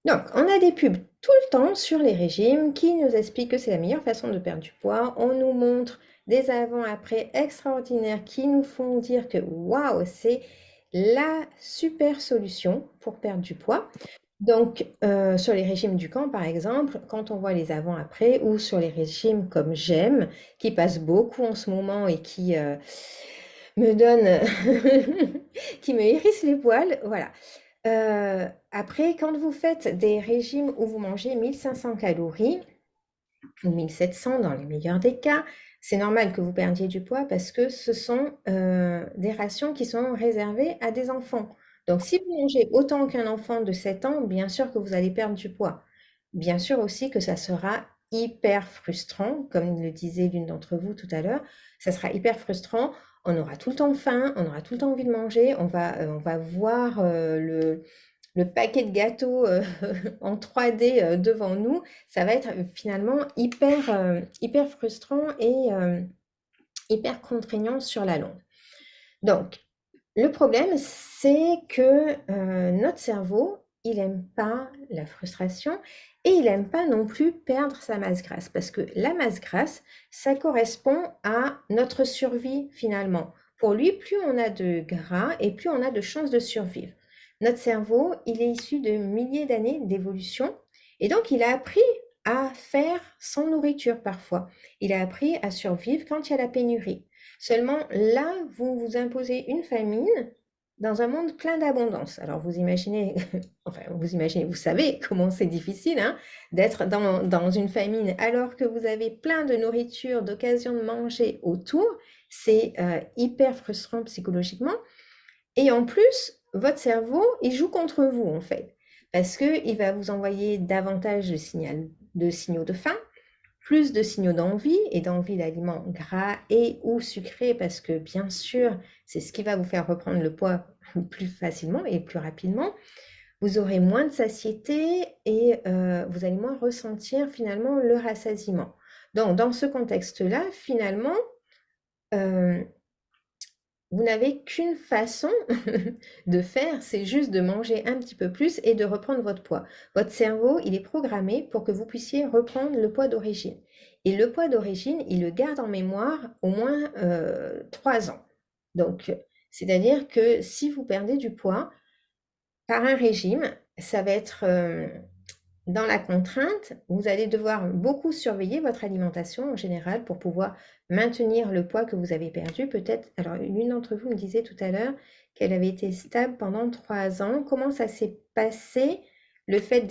Donc, on a des pubs tout le temps sur les régimes qui nous expliquent que c'est la meilleure façon de perdre du poids. On nous montre des avant-après extraordinaires qui nous font dire que waouh, c'est la super solution pour perdre du poids. Donc, sur les régimes du camp, par exemple, quand on voit les avant-après, ou sur les régimes comme j'aime, qui passent beaucoup en ce moment et qui me donnent, qui me hérissent les poils, voilà. Après, quand vous faites des régimes où vous mangez 1500 calories ou 1700 dans les meilleurs des cas, c'est normal que vous perdiez du poids parce que ce sont des rations qui sont réservées à des enfants. Donc, si vous mangez autant qu'un enfant de 7 ans, bien sûr que vous allez perdre du poids. Bien sûr aussi que ça sera hyper frustrant, comme le disait l'une d'entre vous tout à l'heure, ça sera hyper frustrant. On aura tout le temps faim, on aura tout le temps envie de manger, on va voir le paquet de gâteaux en 3D devant nous, ça va être finalement hyper frustrant et hyper contraignant sur la longue. Donc, le problème, c'est que notre cerveau, il n'aime pas la frustration et il n'aime pas non plus perdre sa masse grasse parce que la masse grasse, ça correspond à notre survie finalement. Pour lui, plus on a de gras et plus on a de chances de survivre. Notre cerveau, il est issu de milliers d'années d'évolution et donc il a appris à faire sans nourriture parfois. Il a appris à survivre quand il y a la pénurie. Seulement, là, vous vous imposez une famine dans un monde plein d'abondance. Alors, vous imaginez, enfin, vous savez comment c'est difficile hein, d'être dans une famine alors que vous avez plein de nourriture, d'occasions de manger autour. C'est hyper frustrant psychologiquement. Et en plus, votre cerveau, il joue contre vous, en fait, parce qu'il va vous envoyer davantage de signaux de faim, plus de signaux d'envie et d'envie d'aliments gras et ou sucrés parce que bien sûr, c'est ce qui va vous faire reprendre le poids plus facilement et plus rapidement. Vous aurez moins de satiété et vous allez moins ressentir finalement le rassasiement. Donc, dans ce contexte-là, finalement, euh, vous n'avez qu'une façon de faire, c'est juste de manger un petit peu plus et de reprendre votre poids. Votre cerveau, il est programmé pour que vous puissiez reprendre le poids d'origine. Et le poids d'origine, il le garde en mémoire au moins 3 ans. Donc, c'est-à-dire que si vous perdez du poids par un régime, ça va être dans la contrainte, vous allez devoir beaucoup surveiller votre alimentation en général pour pouvoir maintenir le poids que vous avez perdu. Peut-être, alors l'une d'entre vous me disait tout à l'heure qu'elle avait été stable pendant 3 ans. Comment ça s'est passé, le fait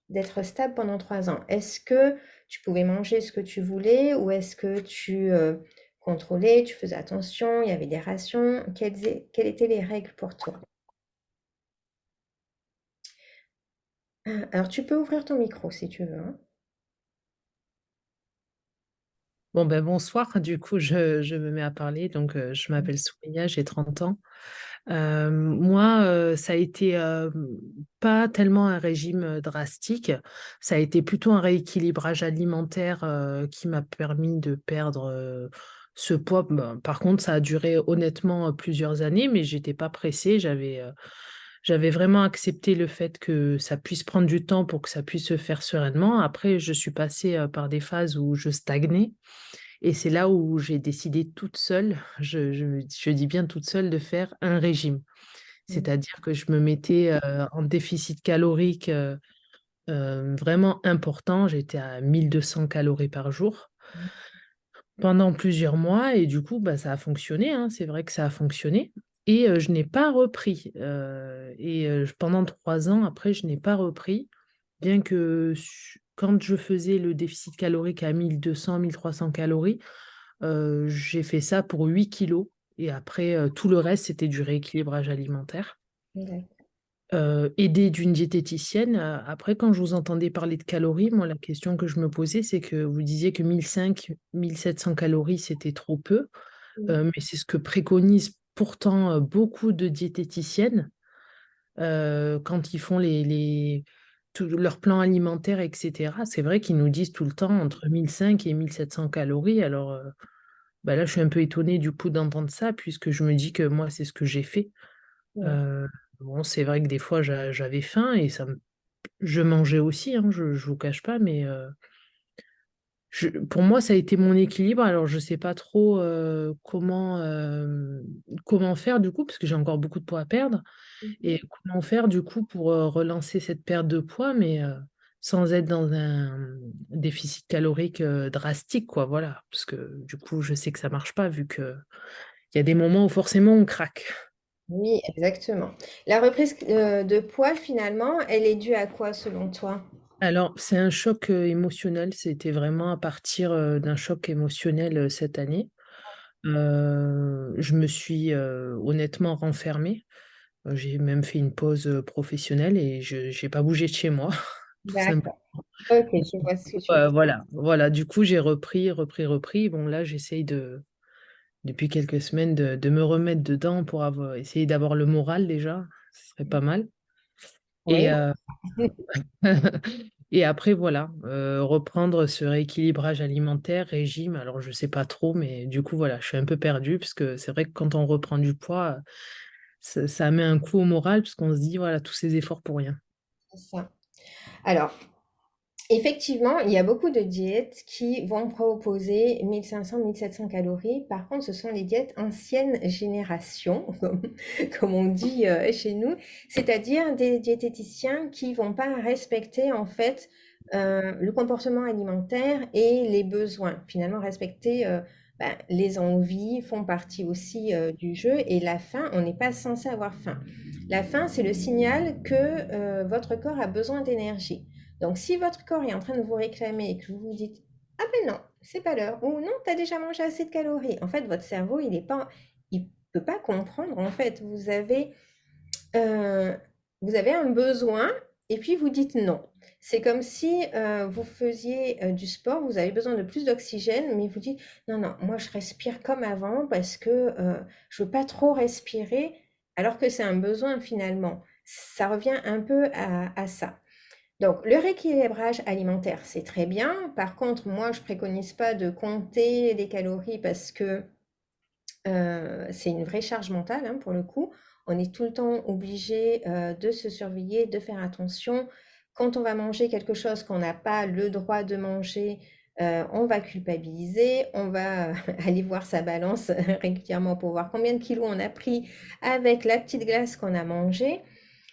d'être stable pendant 3 ans? Est-ce que tu pouvais manger ce que tu voulais ou est-ce que tu contrôlais, tu faisais attention, il y avait des rations? Quelles étaient les règles pour toi? Alors tu peux ouvrir ton micro si tu veux, hein. Bon, ben bonsoir, du coup, je me mets à parler. Donc, je m'appelle Soumeya, j'ai 30 ans. Moi, ça a été pas tellement un régime drastique, ça a été plutôt un rééquilibrage alimentaire qui m'a permis de perdre ce poids. Ben, par contre, ça a duré honnêtement plusieurs années, mais j'étais pas pressée. J'avais vraiment accepté le fait que ça puisse prendre du temps pour que ça puisse se faire sereinement. Après, je suis passée par des phases où je stagnais. Et c'est là où j'ai décidé toute seule, je dis bien toute seule, de faire un régime. Mm. C'est-à-dire que je me mettais en déficit calorique vraiment important. J'étais à 1200 calories par jour pendant plusieurs mois et du coup, bah, ça a fonctionné, hein. C'est vrai que ça a fonctionné. Et je n'ai pas repris. Pendant 3 ans, après, je n'ai pas repris, bien que quand je faisais le déficit calorique à 1200, 1300 calories, j'ai fait ça pour 8 kilos et après, tout le reste, c'était du rééquilibrage alimentaire. D'accord. Aidée d'une diététicienne. Après, quand je vous entendais parler de calories, moi, la question que je me posais, c'est que vous disiez que 1500, 1700 calories, c'était trop peu. Mais c'est ce que préconisent pourtant beaucoup de diététiciennes quand ils font tout leur plan alimentaire, etc. C'est vrai qu'ils nous disent tout le temps entre 1500 et 1700 calories. Alors, bah là, je suis un peu étonnée du coup d'entendre ça, puisque je me dis que moi, c'est ce que j'ai fait. Ouais. Euh, bon, c'est vrai que des fois, j'avais faim et je mangeais aussi, hein, je ne vous cache pas, mais pour moi, ça a été mon équilibre. Alors, je ne sais pas trop comment faire du coup, parce que j'ai encore beaucoup de poids à perdre. Mhm. Et comment faire du coup pour relancer cette perte de poids, mais sans être dans un déficit calorique drastique, quoi, voilà. Parce que du coup, je sais que ça marche pas, vu que il y a des moments où forcément on craque. Oui, exactement. La reprise de poids, finalement, elle est due à quoi selon toi? Alors, c'est un choc émotionnel. C'était vraiment à partir d'un choc émotionnel cette année. Je me suis honnêtement renfermée. J'ai même fait une pause professionnelle et je n'ai pas bougé de chez moi, tout simplement. D'accord. Ok, je vois ce que tu veux dire. Voilà. Du coup, j'ai repris. Bon, là, j'essaye depuis quelques semaines, de me remettre dedans pour essayer d'avoir le moral déjà. Ce serait pas mal. Et, Oui. et après, voilà, reprendre ce rééquilibrage alimentaire, régime. Alors, je sais pas trop, mais du coup, voilà, je suis un peu perdue parce que c'est vrai que quand on reprend du poids, ça met un coup au moral parce qu'on se dit, voilà, tous ces efforts pour rien. C'est ça. Alors, effectivement, il y a beaucoup de diètes qui vont proposer 1500-1700 calories. Par contre, ce sont les diètes ancienne génération, comme on dit chez nous, c'est-à-dire des diététiciens qui vont pas respecter en fait le comportement alimentaire et les besoins. Finalement, respecter les envies font partie aussi du jeu et la faim, on n'est pas censé avoir faim. La faim, c'est le signal que votre corps a besoin d'énergie. Donc, si votre corps est en train de vous réclamer et que vous vous dites ah ben non, c'est pas l'heure, ou non, tu as déjà mangé assez de calories, en fait, votre cerveau, il peut pas comprendre. En fait, euh, vous avez un besoin et puis vous dites non. C'est comme si vous faisiez du sport, vous avez besoin de plus d'oxygène, mais vous dites non, non, moi je respire comme avant parce que je veux pas trop respirer, alors que c'est un besoin finalement. Ça revient un peu à ça. Donc, le rééquilibrage alimentaire, c'est très bien. Par contre, moi, je préconise pas de compter les calories parce que c'est une vraie charge mentale, hein, pour le coup. On est tout le temps obligé de se surveiller, de faire attention. Quand on va manger quelque chose qu'on n'a pas le droit de manger, on va culpabiliser, on va aller voir sa balance régulièrement pour voir combien de kilos on a pris avec la petite glace qu'on a mangée.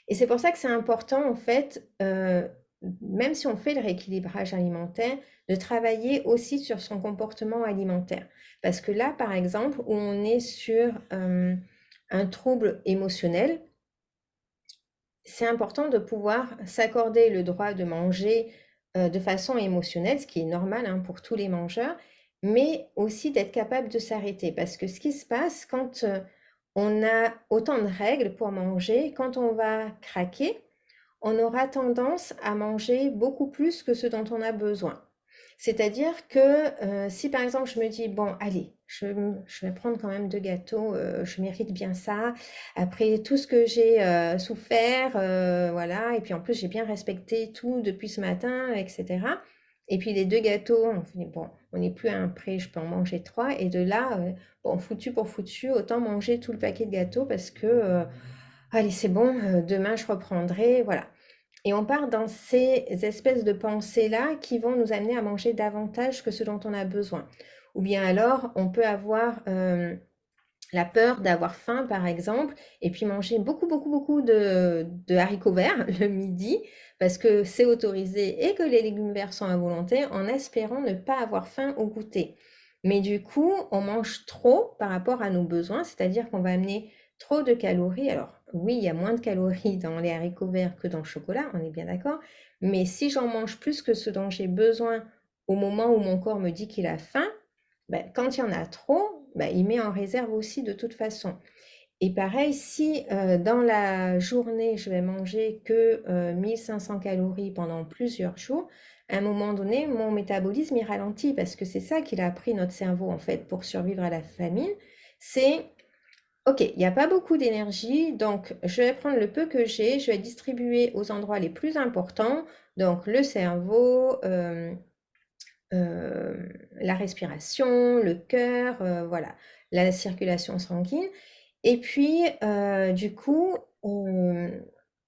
Et c'est pour ça que c'est important, en fait, même si on fait le rééquilibrage alimentaire, de travailler aussi sur son comportement alimentaire. Parce que là, par exemple, où on est sur un trouble émotionnel, c'est important de pouvoir s'accorder le droit de manger de façon émotionnelle, ce qui est normal, hein, pour tous les mangeurs, mais aussi d'être capable de s'arrêter. Parce que ce qui se passe quand on a autant de règles pour manger, quand on va craquer, on aura tendance à manger beaucoup plus que ce dont on a besoin. C'est-à-dire que si par exemple je me dis, bon, allez, je vais prendre quand même 2 gâteaux, je mérite bien ça, après tout ce que j'ai souffert, voilà, et puis en plus j'ai bien respecté tout depuis ce matin, etc. Et puis les 2 gâteaux, on fait, bon, on n'est plus à un prix, je peux en manger 3, et de là, bon, foutu pour foutu, autant manger tout le paquet de gâteaux parce que, allez, c'est bon, demain je reprendrai, voilà. Et on part dans ces espèces de pensées-là qui vont nous amener à manger davantage que ce dont on a besoin. Ou bien alors, on peut avoir la peur d'avoir faim, par exemple, et puis manger beaucoup, beaucoup, beaucoup de haricots verts le midi, parce que c'est autorisé et que les légumes verts sont à volonté, en espérant ne pas avoir faim au goûter. Mais du coup, on mange trop par rapport à nos besoins, c'est-à-dire qu'on va amener trop de calories. Alors oui, il y a moins de calories dans les haricots verts que dans le chocolat, on est bien d'accord, mais si j'en mange plus que ce dont j'ai besoin au moment où mon corps me dit qu'il a faim, ben, quand il y en a trop, ben, il met en réserve aussi de toute façon. Et pareil, si dans la journée, je vais manger que 1500 calories pendant plusieurs jours, à un moment donné, mon métabolisme il ralentit parce que c'est ça qu'il a appris notre cerveau en fait pour survivre à la famine. C'est, ok, il n'y a pas beaucoup d'énergie, donc je vais prendre le peu que j'ai, je vais distribuer aux endroits les plus importants, donc le cerveau, la respiration, le cœur, voilà, la circulation sanguine. Et puis, du coup,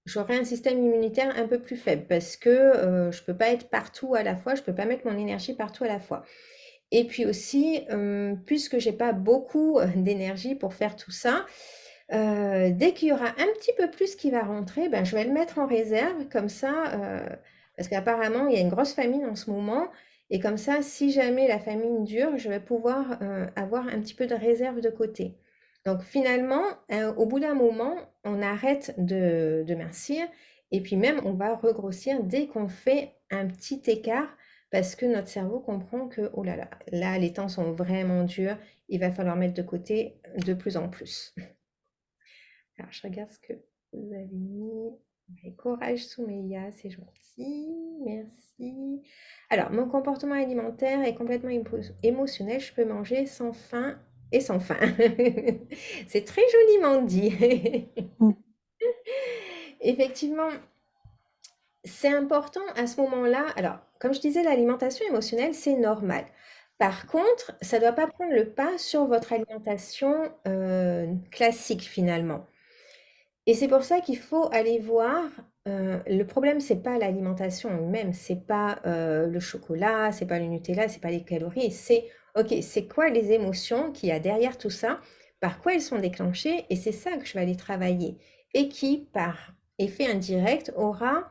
j'aurai un système immunitaire un peu plus faible parce que je ne peux pas être partout à la fois, je ne peux pas mettre mon énergie partout à la fois. Et puis aussi, puisque j'ai pas beaucoup d'énergie pour faire tout ça, dès qu'il y aura un petit peu plus qui va rentrer, ben, je vais le mettre en réserve comme ça, parce qu'apparemment il y a une grosse famine en ce moment et comme ça, si jamais la famine dure, je vais pouvoir, avoir un petit peu de réserve de côté. Donc finalement, au bout d'un moment, on arrête de mincir et puis même on va regrossir dès qu'on fait un petit écart parce que notre cerveau comprend que, oh là là, là les temps sont vraiment durs, il va falloir mettre de côté de plus en plus. Alors, je regarde ce que vous avez mis. Ouais, courage, Soumeya, c'est gentil. Merci. Alors, mon comportement alimentaire est complètement émotionnel. Je peux manger sans faim et sans faim. C'est très joliment dit. Mm. Effectivement, c'est important à ce moment-là. Alors, comme je disais, l'alimentation émotionnelle, c'est normal. Par contre, ça ne doit pas prendre le pas sur votre alimentation classique finalement. Et c'est pour ça qu'il faut aller voir, le problème c'est pas l'alimentation en elle-même, c'est pas, le chocolat, c'est pas le Nutella, c'est pas les calories, c'est OK, c'est quoi les émotions qu'il y a derrière tout ça? Par quoi elles sont déclenchées? Et c'est ça que je vais aller travailler et qui, par effet indirect, aura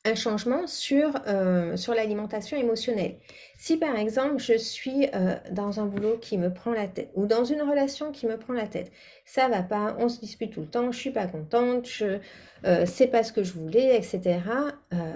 un changement sur l'alimentation émotionnelle. Si par exemple je suis dans un boulot qui me prend la tête ou dans une relation qui me prend la tête, ça va pas, on se dispute tout le temps, je suis pas contente, c'est pas ce que je voulais, etc.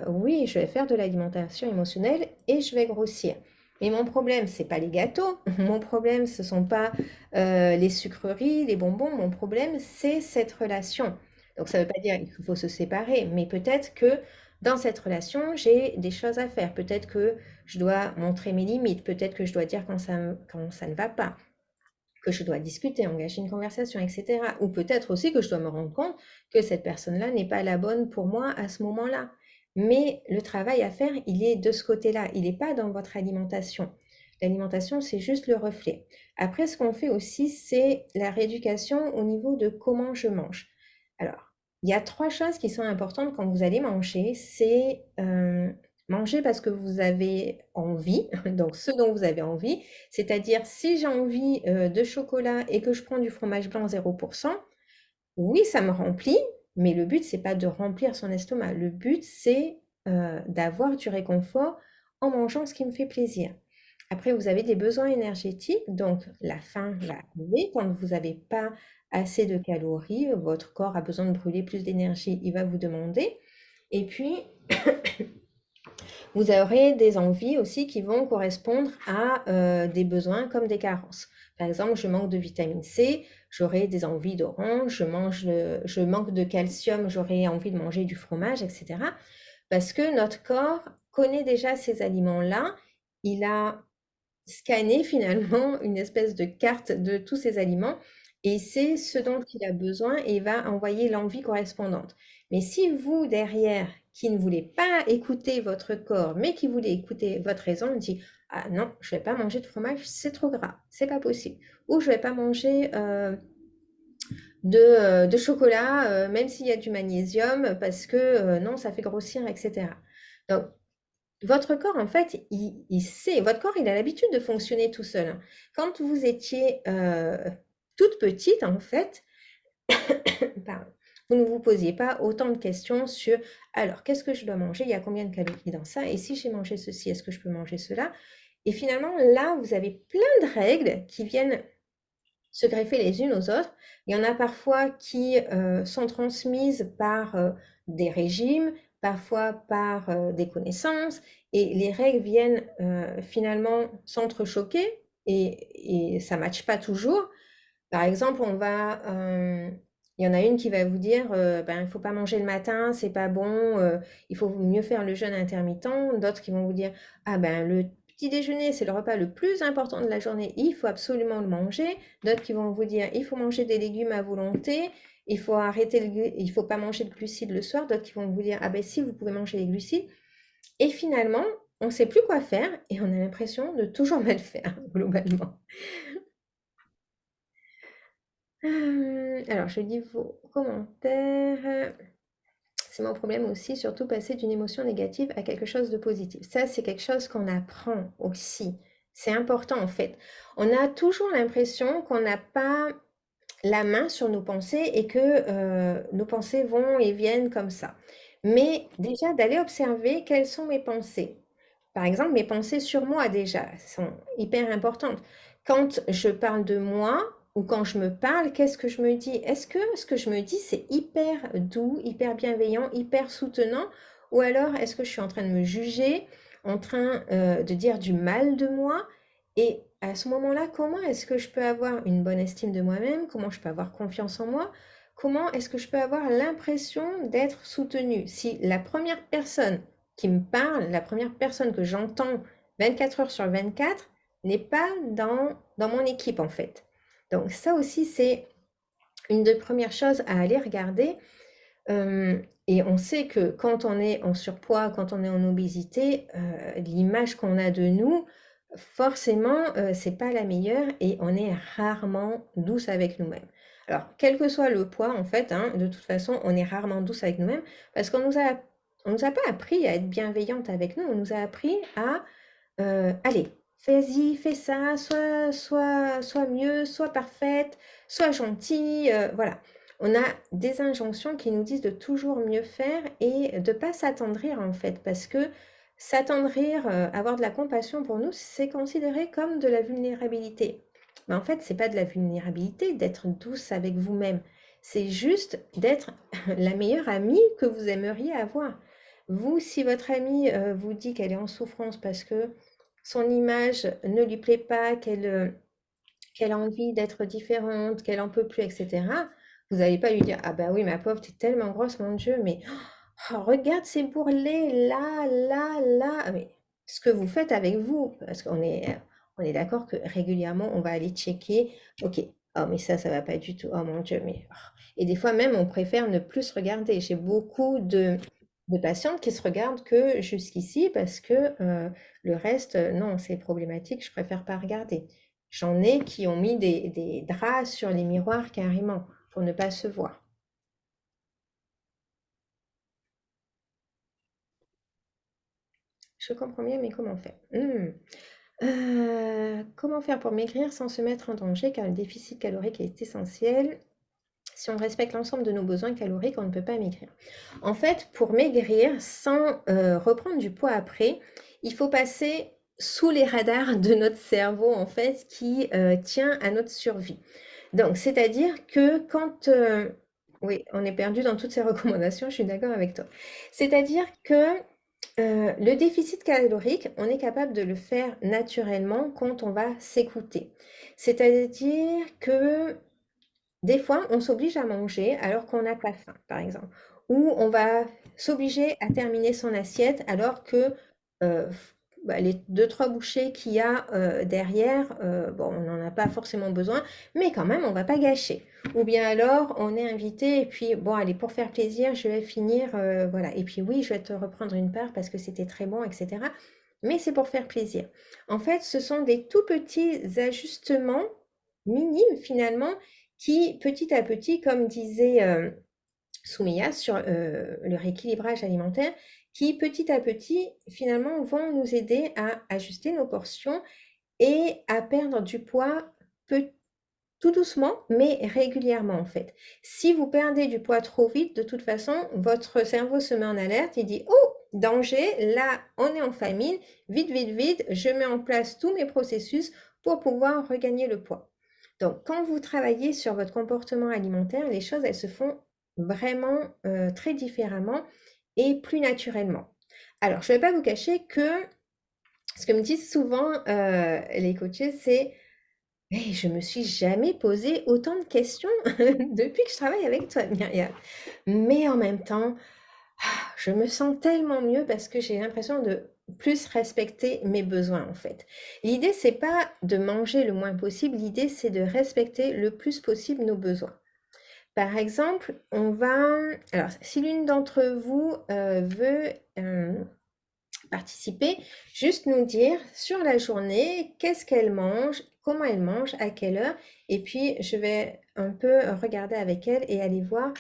Oui, je vais faire de l'alimentation émotionnelle et je vais grossir. Mais mon problème, c'est pas les gâteaux, mon problème, ce sont pas les sucreries, les bonbons, mon problème, c'est cette relation. Donc ça ne veut pas dire qu'il faut se séparer, mais peut-être que dans cette relation, j'ai des choses à faire. Peut-être que je dois montrer mes limites, peut-être que je dois dire quand ça ne va pas, que je dois discuter, engager une conversation, etc. Ou peut-être aussi que je dois me rendre compte que cette personne-là n'est pas la bonne pour moi à ce moment-là. Mais le travail à faire, il est de ce côté-là, il n'est pas dans votre alimentation. L'alimentation, c'est juste le reflet. Après, ce qu'on fait aussi, c'est la rééducation au niveau de comment je mange. Alors, il y a trois choses qui sont importantes quand vous allez manger. C'est manger parce que vous avez envie, donc ce dont vous avez envie. C'est-à-dire, si j'ai envie de chocolat et que je prends du fromage blanc 0%, oui, ça me remplit, mais le but, c'est pas de remplir son estomac. Le but, c'est d'avoir du réconfort en mangeant ce qui me fait plaisir. Après, vous avez des besoins énergétiques, donc la faim va arriver. Quand vous n'avez pas assez de calories, votre corps a besoin de brûler plus d'énergie, il va vous demander. Et puis, vous aurez des envies aussi qui vont correspondre à des besoins comme des carences. Par exemple, je manque de vitamine C, j'aurai des envies d'orange, je manque de calcium, j'aurai envie de manger du fromage, etc. Parce que notre corps connaît déjà ces aliments-là, il a scanné finalement une espèce de carte de tous ces aliments et c'est ce dont il a besoin et il va envoyer l'envie correspondante. Mais si vous, derrière, qui ne voulez pas écouter votre corps, mais qui voulez écouter votre raison, dit ah non, je ne vais pas manger de fromage, c'est trop gras, c'est pas possible. Ou je ne vais pas manger de chocolat, même s'il y a du magnésium, parce que non, ça fait grossir, etc. Donc, votre corps, en fait, il sait, votre corps, il a l'habitude de fonctionner tout seul. Quand vous étiez toute petite, en fait, pardon, vous ne vous posiez pas autant de questions sur, alors, qu'est-ce que je dois manger? Il y a combien de calories dans ça? Et si j'ai mangé ceci, est-ce que je peux manger cela? Et finalement, là, vous avez plein de règles qui viennent se greffer les unes aux autres. Il y en a parfois qui sont transmises par des régimes, parfois par des connaissances, et les règles viennent finalement s'entrechoquer et ça ne matche pas toujours. Par exemple, il y en a une qui va vous dire, ben, il ne faut pas manger le matin, c'est pas bon, il faut mieux faire le jeûne intermittent. D'autres qui vont vous dire, ah ben le petit déjeuner, c'est le repas le plus important de la journée, il faut absolument le manger. D'autres qui vont vous dire, il faut manger des légumes à volonté, il faut pas manger de glucides le soir. D'autres qui vont vous dire, ah ben si, vous pouvez manger les glucides. Et finalement, on ne sait plus quoi faire et on a l'impression de toujours mal faire, globalement. Alors, je lis vos commentaires. C'est mon problème aussi, surtout passer d'une émotion négative à quelque chose de positif. Ça, c'est quelque chose qu'on apprend aussi. C'est important en fait. On a toujours l'impression qu'on n'a pas la main sur nos pensées et que nos pensées vont et viennent comme ça. Mais déjà, d'aller observer quelles sont mes pensées. Par exemple, mes pensées sur moi déjà sont hyper importantes. Quand je parle de moi ou quand je me parle, qu'est-ce que je me dis? Est-ce que ce que je me dis, c'est hyper doux, hyper bienveillant, hyper soutenant? Ou alors est-ce que je suis en train de me juger, en train de dire du mal de moi? Et à ce moment-là, comment est-ce que je peux avoir une bonne estime de moi-même? Comment je peux avoir confiance en moi? Comment est-ce que je peux avoir l'impression d'être soutenue? Si la première personne qui me parle, la première personne que j'entends 24 heures sur 24 n'est pas dans mon équipe en fait. Donc ça aussi, c'est une des premières choses à aller regarder. Et on sait que quand on est en surpoids, quand on est en obésité, l'image qu'on a de nous, forcément, c'est pas la meilleure et on est rarement douce avec nous-mêmes. Alors, quel que soit le poids, en fait, hein, de toute façon, on est rarement douce avec nous-mêmes parce on nous a pas appris à être bienveillante avec nous, on nous a appris à allez, fais-y, fais ça, sois mieux, sois parfaite, sois gentille, voilà. On a des injonctions qui nous disent de toujours mieux faire et de pas s'attendrir en fait, parce que s'attendrir, avoir de la compassion pour nous, c'est considéré comme de la vulnérabilité. Mais en fait, c'est pas de la vulnérabilité d'être douce avec vous-même. C'est juste d'être la meilleure amie que vous aimeriez avoir. Vous, si votre amie vous dit qu'elle est en souffrance parce que son image ne lui plaît pas, qu'elle a envie d'être différente, qu'elle en peut plus, etc., vous n'allez pas lui dire, ah bah oui, ma pauvre, t'es tellement grosse, mon Dieu, mais oh, regarde ces bourrelets, là, là, là. Ah, mais ce que vous faites avec vous, parce on est d'accord que régulièrement, on va aller checker, ok, oh mais ça va pas du tout, oh mon Dieu, mais... oh. Et des fois même, on préfère ne plus se regarder. J'ai beaucoup de patientes qui se regardent que jusqu'ici parce que le reste, non, c'est problématique, je préfère pas regarder. J'en ai qui ont mis des draps sur les miroirs carrément pour ne pas se voir. Je comprends bien, mais comment faire? Comment faire pour maigrir sans se mettre en danger, car le déficit calorique est essentiel. Si on respecte l'ensemble de nos besoins caloriques, on ne peut pas maigrir. En fait, pour maigrir sans reprendre du poids après, il faut passer sous les radars de notre cerveau, en fait, qui tient à notre survie. Donc, c'est-à-dire que quand... oui, on est perdu dans toutes ces recommandations, je suis d'accord avec toi. C'est-à-dire que le déficit calorique, on est capable de le faire naturellement quand on va s'écouter. C'est-à-dire que des fois, on s'oblige à manger alors qu'on n'a pas faim, par exemple. Ou on va s'obliger à terminer son assiette alors que les deux, trois bouchées qu'il y a derrière, bon, on n'en a pas forcément besoin, mais quand même, on va pas gâcher. Ou bien alors, on est invité et puis, bon, allez, pour faire plaisir, je vais finir, voilà. Et puis oui, je vais te reprendre une part parce que c'était très bon, etc. Mais c'est pour faire plaisir. En fait, ce sont des tout petits ajustements minimes finalement qui, petit à petit, comme disait Soumeya sur le rééquilibrage alimentaire, qui, petit à petit, finalement, vont nous aider à ajuster nos portions et à perdre du poids tout doucement, mais régulièrement, en fait. Si vous perdez du poids trop vite, de toute façon, votre cerveau se met en alerte, il dit, oh, danger, là, on est en famine, vite, vite, vite, je mets en place tous mes processus pour pouvoir regagner le poids. Donc, quand vous travaillez sur votre comportement alimentaire, les choses, elles se font vraiment très différemment et plus naturellement. Alors, je ne vais pas vous cacher que ce que me disent souvent les coachés, c'est hey, je me suis jamais posé autant de questions depuis que je travaille avec toi, Myriam. Mais en même temps, je me sens tellement mieux parce que j'ai l'impression de plus respecter mes besoins en fait. L'idée, c'est pas de manger le moins possible, l'idée, c'est de respecter le plus possible nos besoins. Par exemple, alors, si l'une d'entre vous veut participer, juste nous dire sur la journée qu'est-ce qu'elle mange, comment elle mange, à quelle heure, et puis je vais un peu regarder avec elle et aller voir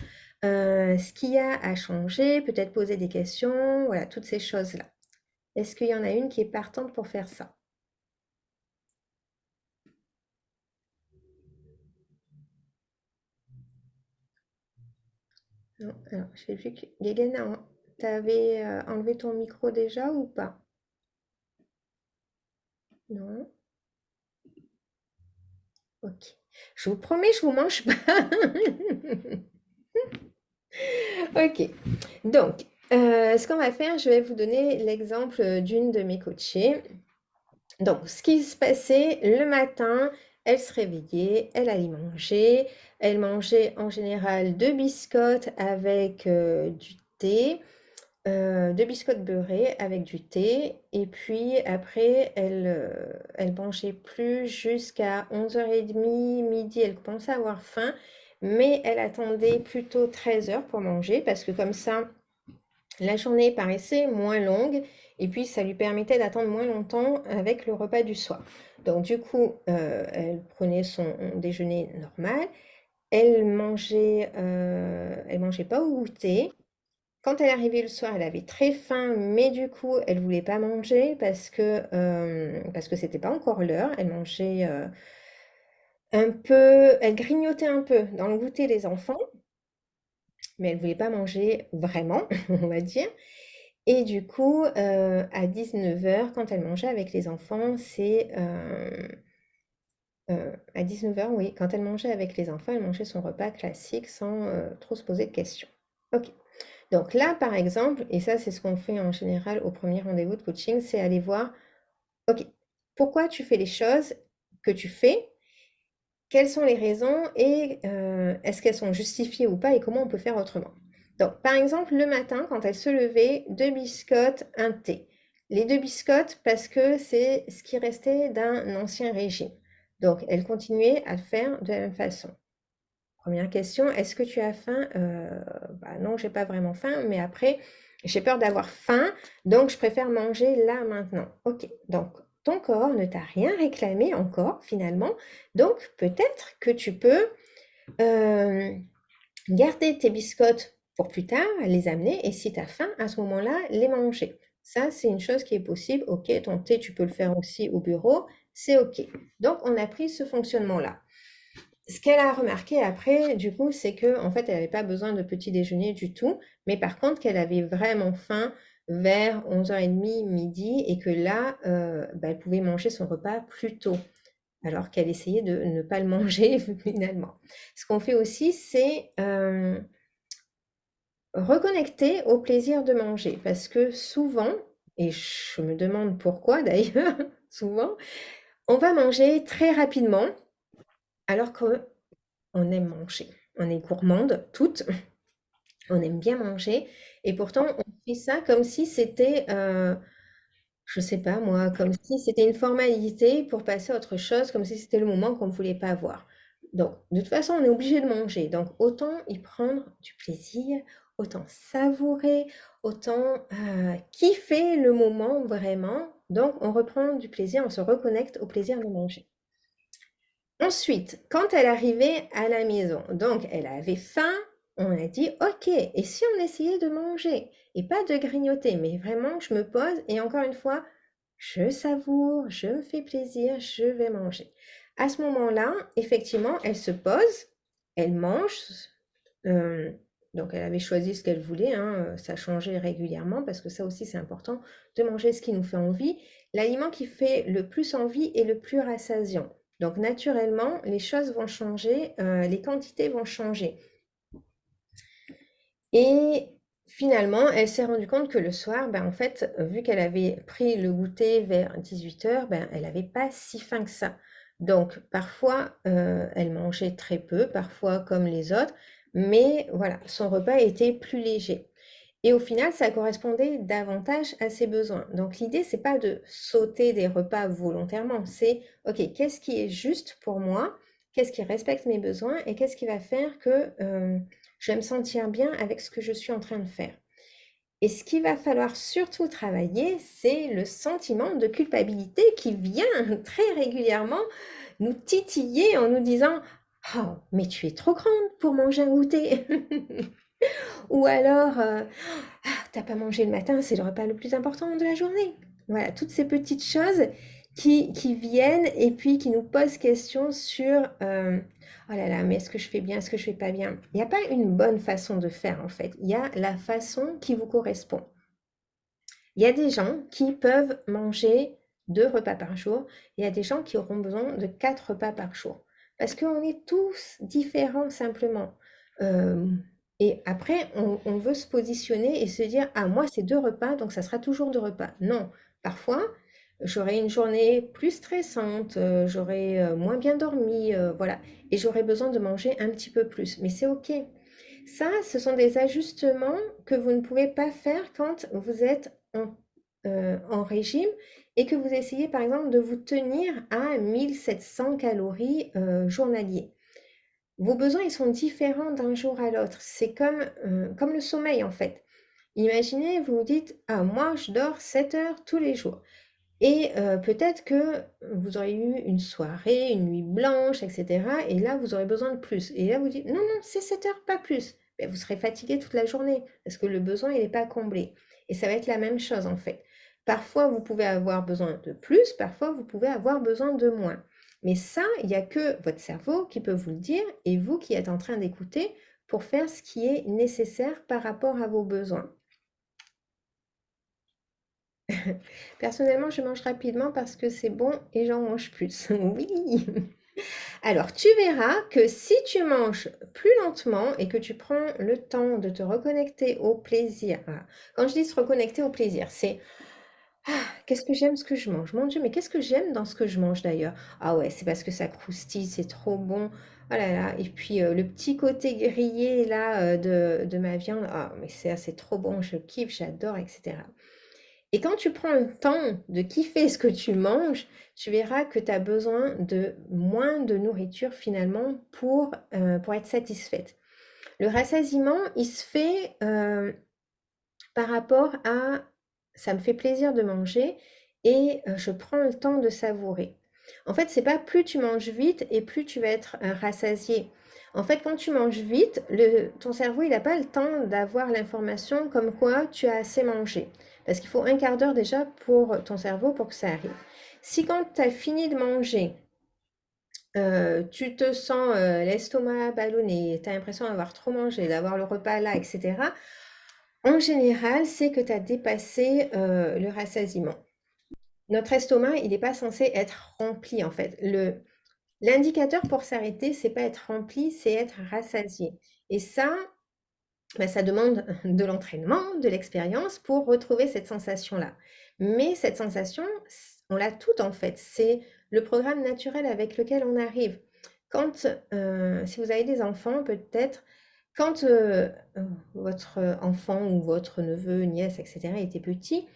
ce qu'il y a à changer, peut-être poser des questions, voilà, toutes ces choses-là. Est-ce qu'il y en a une qui est partante pour faire ça? Non, alors j'ai vu que Guégana, t'avais enlevé ton micro déjà ou pas? Non? Ok. Je vous promets, je vous mange pas. Ok. Donc, ce qu'on va faire, je vais vous donner l'exemple d'une de mes coachées. Donc, ce qui se passait le matin, elle se réveillait, elle allait manger. Elle mangeait en général deux biscottes avec du thé, deux biscottes beurrées avec du thé. Et puis après, elle mangeait plus jusqu'à 11h30, midi. Elle commençait à avoir faim, mais elle attendait plutôt 13h pour manger parce que comme ça, la journée paraissait moins longue et puis ça lui permettait d'attendre moins longtemps avec le repas du soir. Donc du coup, elle prenait son déjeuner normal, elle mangeait pas au goûter. Quand elle arrivait le soir, elle avait très faim, mais du coup, elle voulait pas manger parce que c'était pas encore l'heure. Elle mangeait un peu, elle grignotait un peu dans le goûter des enfants, mais elle voulait pas manger vraiment, on va dire. Et du coup, à 19h, quand elle mangeait avec les enfants, à 19h, oui, quand elle mangeait avec les enfants, elle mangeait son repas classique sans trop se poser de questions. Ok. Donc là, par exemple, et ça, c'est ce qu'on fait en général au premier rendez-vous de coaching, c'est aller voir, ok, pourquoi tu fais les choses que tu fais, quelles sont les raisons et est-ce qu'elles sont justifiées ou pas et comment on peut faire autrement. Donc, par exemple, le matin, quand elle se levait, deux biscottes, un thé. Les deux biscottes parce que c'est ce qui restait d'un ancien régime. Donc, elle continuait à le faire de la même façon. Première question, est-ce que tu as faim? Bah non, j'ai pas vraiment faim, mais après, j'ai peur d'avoir faim, donc je préfère manger là maintenant. Ok, donc ton corps ne t'a rien réclamé encore finalement, donc peut-être que tu peux euh, garder tes biscottes pour plus tard, les amener, et si tu as faim, à ce moment-là, les manger. Ça, c'est une chose qui est possible. Ok, ton thé, tu peux le faire aussi au bureau, c'est ok. Donc, on a pris ce fonctionnement-là. Ce qu'elle a remarqué après, du coup, c'est que en fait, elle n'avait pas besoin de petit déjeuner du tout, mais par contre, qu'elle avait vraiment faim vers 11h30, midi, et que là, bah, elle pouvait manger son repas plus tôt, alors qu'elle essayait de ne pas le manger finalement. Ce qu'on fait aussi, c'est reconnecter au plaisir de manger, parce que souvent, et je me demande pourquoi d'ailleurs, souvent, on va manger très rapidement, alors que on aime manger. On est gourmande, toutes, on aime bien manger, et pourtant on fait ça comme si c'était, je sais pas moi, comme si c'était une formalité pour passer à autre chose, comme si c'était le moment qu'on ne voulait pas avoir. Donc, de toute façon, on est obligé de manger, donc autant y prendre du plaisir, autant savourer, autant kiffer le moment vraiment. Donc, on reprend du plaisir, on se reconnecte au plaisir de manger. Ensuite, quand elle arrivait à la maison, donc elle avait faim, on a dit ok, et si on essayait de manger et pas de grignoter, mais vraiment je me pose et encore une fois, je savoure, je me fais plaisir, je vais manger. À ce moment-là, effectivement, elle se pose, elle mange. euh, donc elle avait choisi ce qu'elle voulait, hein, ça changeait régulièrement parce que ça aussi c'est important de manger ce qui nous fait envie. L'aliment qui fait le plus envie est le plus rassasiant. Donc naturellement, les choses vont changer, les quantités vont changer. Et finalement, elle s'est rendue compte que le soir, ben, en fait, vu qu'elle avait pris le goûter vers 18h, ben, elle n'avait pas si faim que ça. Donc parfois, elle mangeait très peu, parfois comme les autres, mais voilà, son repas était plus léger. Et au final, ça correspondait davantage à ses besoins. Donc l'idée, c'est pas de sauter des repas volontairement, c'est OK, qu'est-ce qui est juste pour moi? Qu'est-ce qui respecte mes besoins et qu'est-ce qui va faire que je vais me sentir bien avec ce que je suis en train de faire? Et ce qu'il va falloir surtout travailler, c'est le sentiment de culpabilité qui vient très régulièrement nous titiller en nous disant: «Oh, mais tu es trop grande pour manger un goûter!» Ou alors, ah, t'as pas mangé le matin, c'est le repas le plus important de la journée. Voilà, toutes ces petites choses qui viennent et puis qui nous posent question sur oh là là, mais est-ce que je fais bien, est-ce que je fais pas bien? Il n'y a pas une bonne façon de faire en fait. Il y a la façon qui vous correspond. Il y a des gens qui peuvent manger 2 repas par jour. Il y a des gens qui auront besoin de 4 repas par jour. Parce qu'on est tous différents simplement. Euh, et après, on veut se positionner et se dire, ah, moi, c'est 2 repas, donc ça sera toujours 2 repas. Non, parfois, j'aurai une journée plus stressante, j'aurai moins bien dormi, voilà. Et j'aurai besoin de manger un petit peu plus. Mais c'est OK. Ça, ce sont des ajustements que vous ne pouvez pas faire quand vous êtes en régime et que vous essayez par exemple de vous tenir à 1700 calories journaliers. Vos besoins, ils sont différents d'un jour à l'autre. C'est comme le sommeil en fait. Imaginez, vous vous dites, ah, moi, je dors 7 heures tous les jours. Et peut-être que vous aurez eu une soirée, une nuit blanche, etc. Et là, vous aurez besoin de plus. Et là, vous dites, non, non, c'est 7 heures, pas plus. Ben, vous serez fatigué toute la journée parce que le besoin, il n'est pas comblé. Et ça va être la même chose, en fait. Parfois, vous pouvez avoir besoin de plus, parfois, vous pouvez avoir besoin de moins. Mais ça, il n'y a que votre cerveau qui peut vous le dire et vous qui êtes en train d'écouter pour faire ce qui est nécessaire par rapport à vos besoins. Personnellement, je mange rapidement parce que c'est bon et j'en mange plus. Oui. Alors, tu verras que si tu manges plus lentement et que tu prends le temps de te reconnecter au plaisir, voilà. Quand je dis se reconnecter au plaisir, c'est ah, qu'est-ce que j'aime ce que je mange? Mon Dieu, mais qu'est-ce que j'aime dans ce que je mange d'ailleurs? Ah ouais, c'est parce que ça croustille, c'est trop bon. Oh là là. Et puis le petit côté grillé là de ma viande, ah mais c'est trop bon, je kiffe, j'adore, etc. Et quand tu prends le temps de kiffer ce que tu manges, tu verras que tu as besoin de moins de nourriture finalement pour être satisfaite. Le rassasiement, il se fait par rapport à ça me fait plaisir de manger et je prends le temps de savourer. En fait, c'est pas plus tu manges vite et plus tu vas être rassasié. En fait, quand tu manges vite, ton cerveau, il n'a pas le temps d'avoir l'information comme quoi tu as assez mangé. Parce qu'il faut un quart d'heure déjà pour ton cerveau pour que ça arrive. Si quand tu as fini de manger, tu te sens l'estomac ballonné, tu as l'impression d'avoir trop mangé, d'avoir le repas là, etc. En général, c'est que tu as dépassé le rassasiement. Notre estomac, il n'est pas censé être rempli en fait. L'indicateur pour s'arrêter, c'est pas être rempli, c'est être rassasié. Et ça, bah, ça demande de l'entraînement, de l'expérience pour retrouver cette sensation-là. Mais cette sensation, on l'a toute en fait. C'est le programme naturel avec lequel on arrive. Quand, si vous avez des enfants, peut-être, quand votre enfant ou votre neveu, nièce, etc. était petit,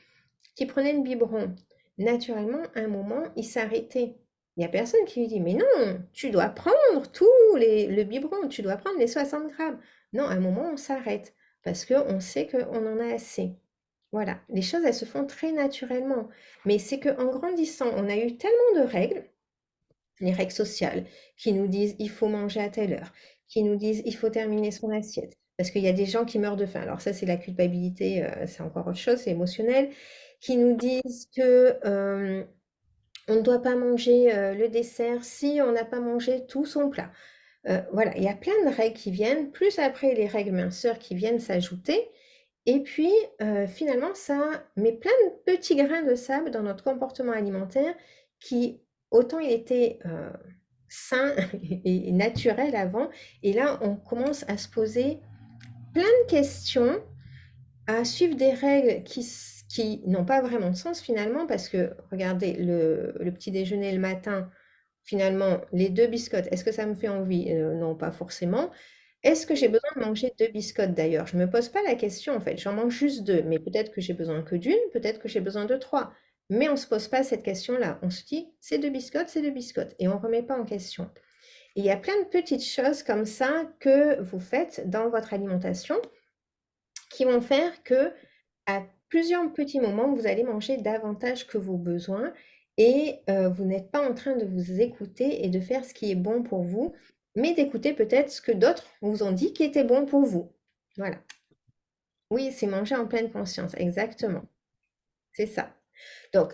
qui prenait le biberon, naturellement, à un moment, il s'arrêtait. Il n'y a personne qui lui dit, mais non, tu dois prendre le biberon, tu dois prendre les 60 grammes. Non, à un moment, on s'arrête parce qu'on sait qu'on en a assez. Voilà, les choses, elles se font très naturellement. Mais c'est qu'en grandissant, on a eu tellement de règles, les règles sociales, qui nous disent il faut manger à telle heure, qui nous disent il faut terminer son assiette. Parce qu'il y a des gens qui meurent de faim. Alors ça, c'est la culpabilité, c'est encore autre chose, c'est émotionnel. Qui nous disent que on ne doit pas manger le dessert si on n'a pas mangé tout son plat. Voilà, il y a plein de règles qui viennent, plus après les règles minceurs qui viennent s'ajouter. Et puis, finalement, ça met plein de petits grains de sable dans notre comportement alimentaire qui, autant il était sain et naturel avant, et là, on commence à se poser plein de questions, à suivre des règles qui n'ont pas vraiment de sens finalement, parce que, regardez, le petit déjeuner le matin, finalement, les 2 biscottes, est-ce que ça me fait envie? Non, pas forcément. Est-ce que j'ai besoin de manger 2 biscottes d'ailleurs? Je me pose pas la question en fait, j'en mange juste 2, mais peut-être que j'ai besoin que d'une, peut-être que j'ai besoin de 3. Mais on se pose pas cette question-là. On se dit, c'est 2 biscottes et on remet pas en question. Et il y a plein de petites choses comme ça que vous faites dans votre alimentation qui vont faire que à plusieurs petits moments, vous allez manger davantage que vos besoins et vous n'êtes pas en train de vous écouter et de faire ce qui est bon pour vous, mais d'écouter peut-être ce que d'autres vous ont dit qui était bon pour vous. Voilà. Oui, c'est manger en pleine conscience, exactement. C'est ça. Donc,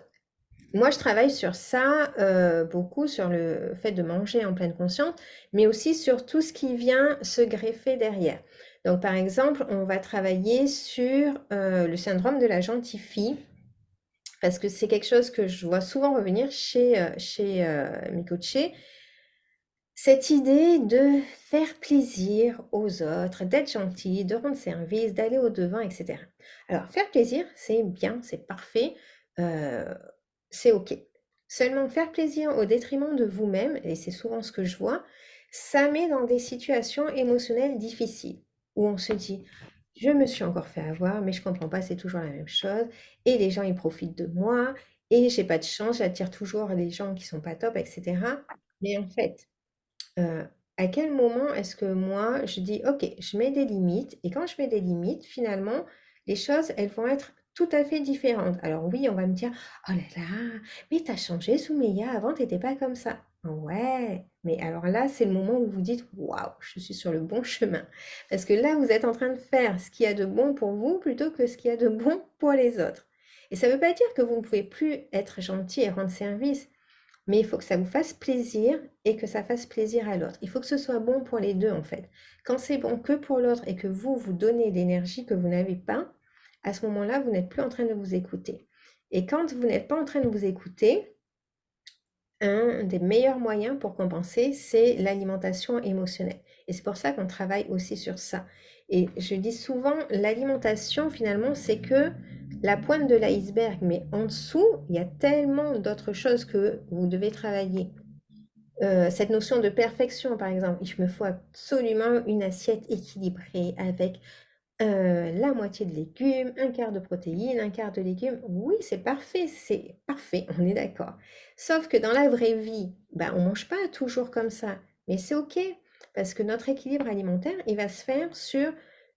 moi, je travaille sur ça beaucoup, sur le fait de manger en pleine conscience, mais aussi sur tout ce qui vient se greffer derrière. Donc, par exemple, on va travailler sur le syndrome de la gentille fille, parce que c'est quelque chose que je vois souvent revenir chez mes coachés. Cette idée de faire plaisir aux autres, d'être gentil, de rendre service, d'aller au-devant, etc. Alors, faire plaisir, c'est bien, c'est parfait, euh, c'est OK. Seulement, faire plaisir au détriment de vous-même, et c'est souvent ce que je vois, ça met dans des situations émotionnelles difficiles, où on se dit, je me suis encore fait avoir, mais je comprends pas, c'est toujours la même chose, et les gens, ils profitent de moi, et j'ai pas de chance, j'attire toujours les gens qui sont pas top, etc. Mais en fait, Heu, à quel moment est-ce que moi je dis: «OK, je mets des limites» et quand je mets des limites, finalement, les choses, elles vont être tout à fait différentes. Alors oui, on va me dire: «Oh là là, mais tu as changé Soumeya, avant tu étais pas comme ça». Ouais, mais alors là, c'est le moment où vous dites: «Waouh, je suis sur le bon chemin». Parce que là, vous êtes en train de faire ce qu'il y a de bon pour vous plutôt que ce qu'il y a de bon pour les autres. Et ça ne veut pas dire que vous ne pouvez plus être gentil et rendre service. Mais il faut que ça vous fasse plaisir et que ça fasse plaisir à l'autre. Il faut que ce soit bon pour les deux, en fait. Quand c'est bon que pour l'autre et que vous, vous donnez l'énergie que vous n'avez pas, à ce moment-là, vous n'êtes plus en train de vous écouter. Et quand vous n'êtes pas en train de vous écouter, un des meilleurs moyens pour compenser, c'est l'alimentation émotionnelle. Et c'est pour ça qu'on travaille aussi sur ça. Et je dis souvent, l'alimentation, finalement, c'est que la pointe de l'iceberg, mais en dessous, il y a tellement d'autres choses que vous devez travailler. Cette notion de perfection, par exemple, il me faut absolument une assiette équilibrée avec la moitié de légumes, un quart de protéines, un quart de légumes. Oui, c'est parfait, on est d'accord. Sauf que dans la vraie vie, ben, on mange pas toujours comme ça. Mais c'est OK, parce que notre équilibre alimentaire, il va se faire sur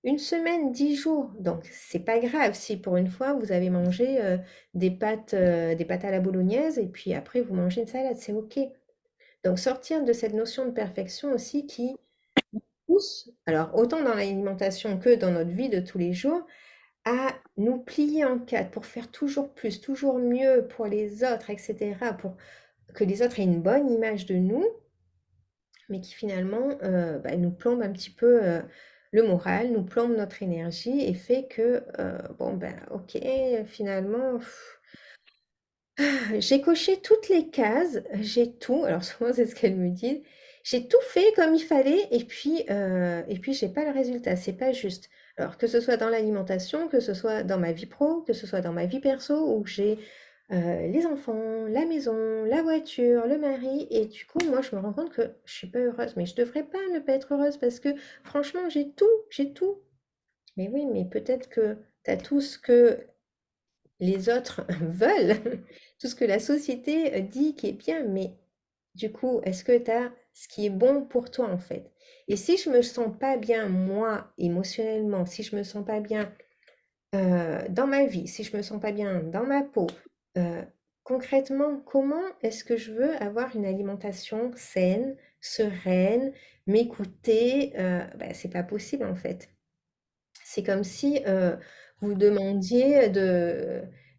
une semaine, 10 jours. Donc, c'est pas grave si pour une fois, vous avez mangé des pâtes à la bolognaise et puis après, vous mangez une salade, c'est OK. Donc sortir de cette notion de perfection aussi qui pousse, alors autant dans l'alimentation que dans notre vie de tous les jours, à nous plier en quatre pour faire toujours plus, toujours mieux pour les autres, etc., pour que les autres aient une bonne image de nous, mais qui finalement bah, nous plombe un petit peu le moral, nous plombe notre énergie et fait que, bon ben ok, finalement, j'ai coché toutes les cases, j'ai tout, alors souvent c'est ce qu'elles me disent, j'ai tout fait comme il fallait et puis j'ai pas le résultat, c'est pas juste. Alors que ce soit dans l'alimentation, que ce soit dans ma vie pro, que ce soit dans ma vie perso où j'ai les enfants, la maison, la voiture, le mari et du coup moi je me rends compte que je suis pas heureuse, mais je devrais pas ne pas être heureuse parce que franchement j'ai tout, j'ai tout. Mais oui, mais peut-être que tu as tout ce que les autres veulent, tout ce que la société dit qui est bien, mais du coup, est-ce que tu as ce qui est bon pour toi en fait? Et si je me sens pas bien, moi, émotionnellement, si je me sens pas bien dans ma vie, si je me sens pas bien dans ma peau, euh, concrètement, comment est-ce que je veux avoir une alimentation saine, sereine, m'écouter? C'est pas possible en fait. C'est comme si vous demandiez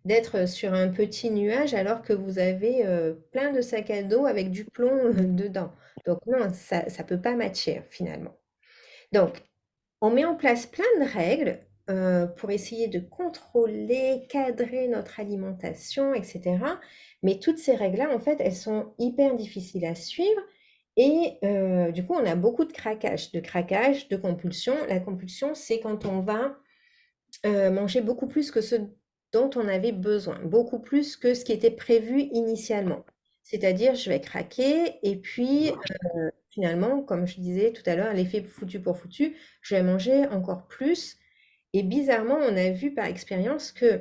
d'être sur un petit nuage alors que vous avez plein de sacs à dos avec du plomb dedans. Donc non, ça ne peut pas matcher finalement. Donc, on met en place plein de règles pour essayer de contrôler, cadrer notre alimentation, etc. Mais toutes ces règles-là, en fait, elles sont hyper difficiles à suivre. Et du coup, on a beaucoup de craquage, de compulsion. La compulsion, c'est quand on va manger beaucoup plus que ce dont on avait besoin, beaucoup plus que ce qui était prévu initialement. C'est-à-dire, je vais craquer et puis finalement, comme je disais tout à l'heure, l'effet foutu pour foutu, je vais manger encore plus. Et bizarrement, on a vu par expérience que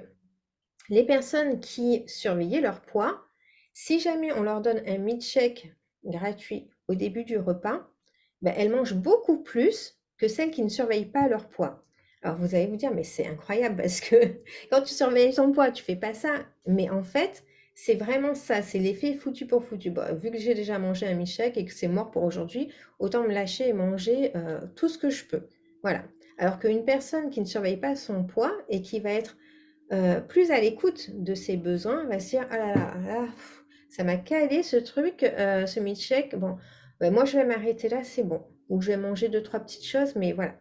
les personnes qui surveillaient leur poids, si jamais on leur donne un milkshake gratuit au début du repas, ben, elles mangent beaucoup plus que celles qui ne surveillent pas leur poids. Alors vous allez vous dire, mais c'est incroyable parce que quand tu surveilles ton poids, tu fais pas ça. Mais en fait, c'est vraiment ça, c'est l'effet foutu pour foutu. Bon, vu que j'ai déjà mangé un milkshake et que c'est mort pour aujourd'hui, autant me lâcher et manger tout ce que je peux. Voilà. Alors qu'une personne qui ne surveille pas son poids et qui va être plus à l'écoute de ses besoins, va se dire, ah là là, là, ça m'a calé ce truc, ce milkshake, bon, moi je vais m'arrêter là, c'est bon. Ou je vais manger deux, trois petites choses, mais voilà.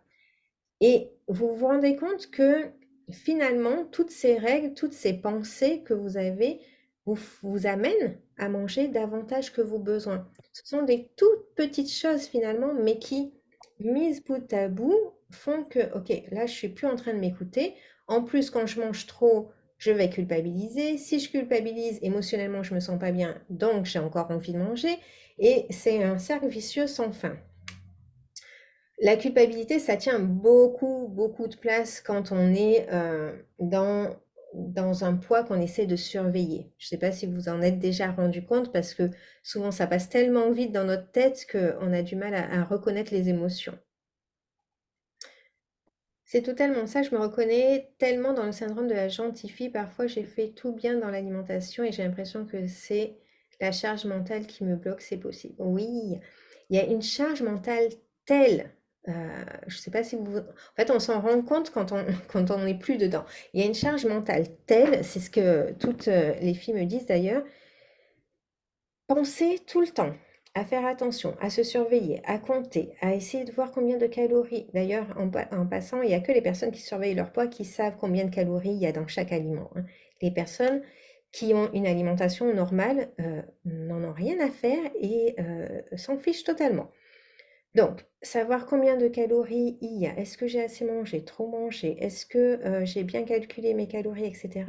Et vous vous rendez compte que finalement, toutes ces règles, toutes ces pensées que vous avez vous amènent à manger davantage que vos besoins. Ce sont des toutes petites choses finalement, mais qui, mises bout à bout, font que, ok, là, je suis plus en train de m'écouter. En plus, quand je mange trop, je vais culpabiliser. Si je culpabilise, émotionnellement, je me sens pas bien, donc j'ai encore envie de manger. Et c'est un cercle vicieux sans fin. La culpabilité, ça tient beaucoup, beaucoup de place quand on est dans un poids qu'on essaie de surveiller. Je ne sais pas si vous en êtes déjà rendu compte parce que souvent ça passe tellement vite dans notre tête qu'on a du mal à reconnaître les émotions. C'est totalement ça, je me reconnais tellement dans le syndrome de la gentille fille. Parfois, j'ai fait tout bien dans l'alimentation et j'ai l'impression que c'est la charge mentale qui me bloque, c'est possible. Oui, il y a une charge mentale telle, je ne sais pas si vous... En fait, on s'en rend compte quand on quand on n'est plus dedans. Il y a une charge mentale telle, c'est ce que toutes les filles me disent d'ailleurs, penser tout le temps, à faire attention, à se surveiller, à compter, à essayer de voir combien de calories. D'ailleurs, en passant, il n'y a que les personnes qui surveillent leur poids qui savent combien de calories il y a dans chaque aliment, hein. Les personnes qui ont une alimentation normale n'en ont rien à faire et s'en fichent totalement. Donc, savoir combien de calories il y a, est-ce que j'ai assez mangé, trop mangé, est-ce que j'ai bien calculé mes calories, etc.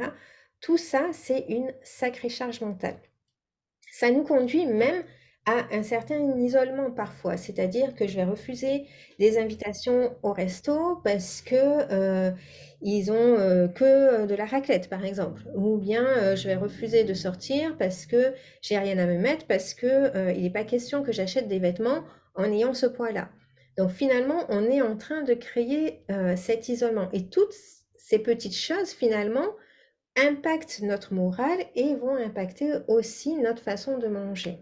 Tout ça, c'est une sacrée charge mentale. Ça nous conduit même à un certain isolement parfois, c'est-à-dire que je vais refuser des invitations au resto parce que ils ont que de la raclette par exemple, ou bien je vais refuser de sortir parce que j'ai rien à me mettre, parce que il n'est pas question que j'achète des vêtements en ayant ce poids-là. Donc finalement, on est en train de créer cet isolement et toutes ces petites choses finalement impactent notre morale et vont impacter aussi notre façon de manger.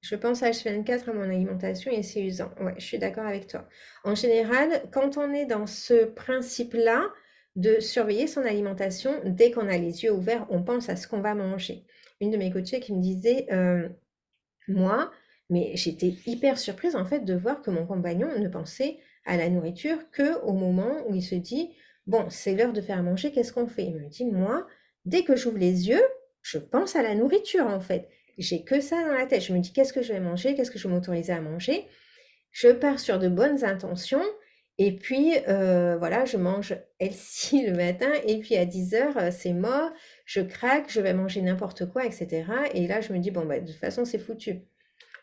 Je pense H24 à mon alimentation et c'est usant. Ouais, je suis d'accord avec toi. En général, quand on est dans ce principe-là de surveiller son alimentation, dès qu'on a les yeux ouverts, on pense à ce qu'on va manger. Une de mes coachées qui me disait, moi, mais j'étais hyper surprise en fait de voir que mon compagnon ne pensait à la nourriture que au moment où il se dit, bon, c'est l'heure de faire à manger, qu'est-ce qu'on fait? Il me dit, moi, dès que j'ouvre les yeux, je pense à la nourriture en fait. J'ai que ça dans la tête. Je me dis, qu'est-ce que je vais manger? Qu'est-ce que je vais m'autoriser à manger? Je pars sur de bonnes intentions et puis voilà, je mange healthy le matin et puis à 10 heures, c'est mort, je craque, je vais manger n'importe quoi, etc. Et là, je me dis, bon, bah, de toute façon, c'est foutu.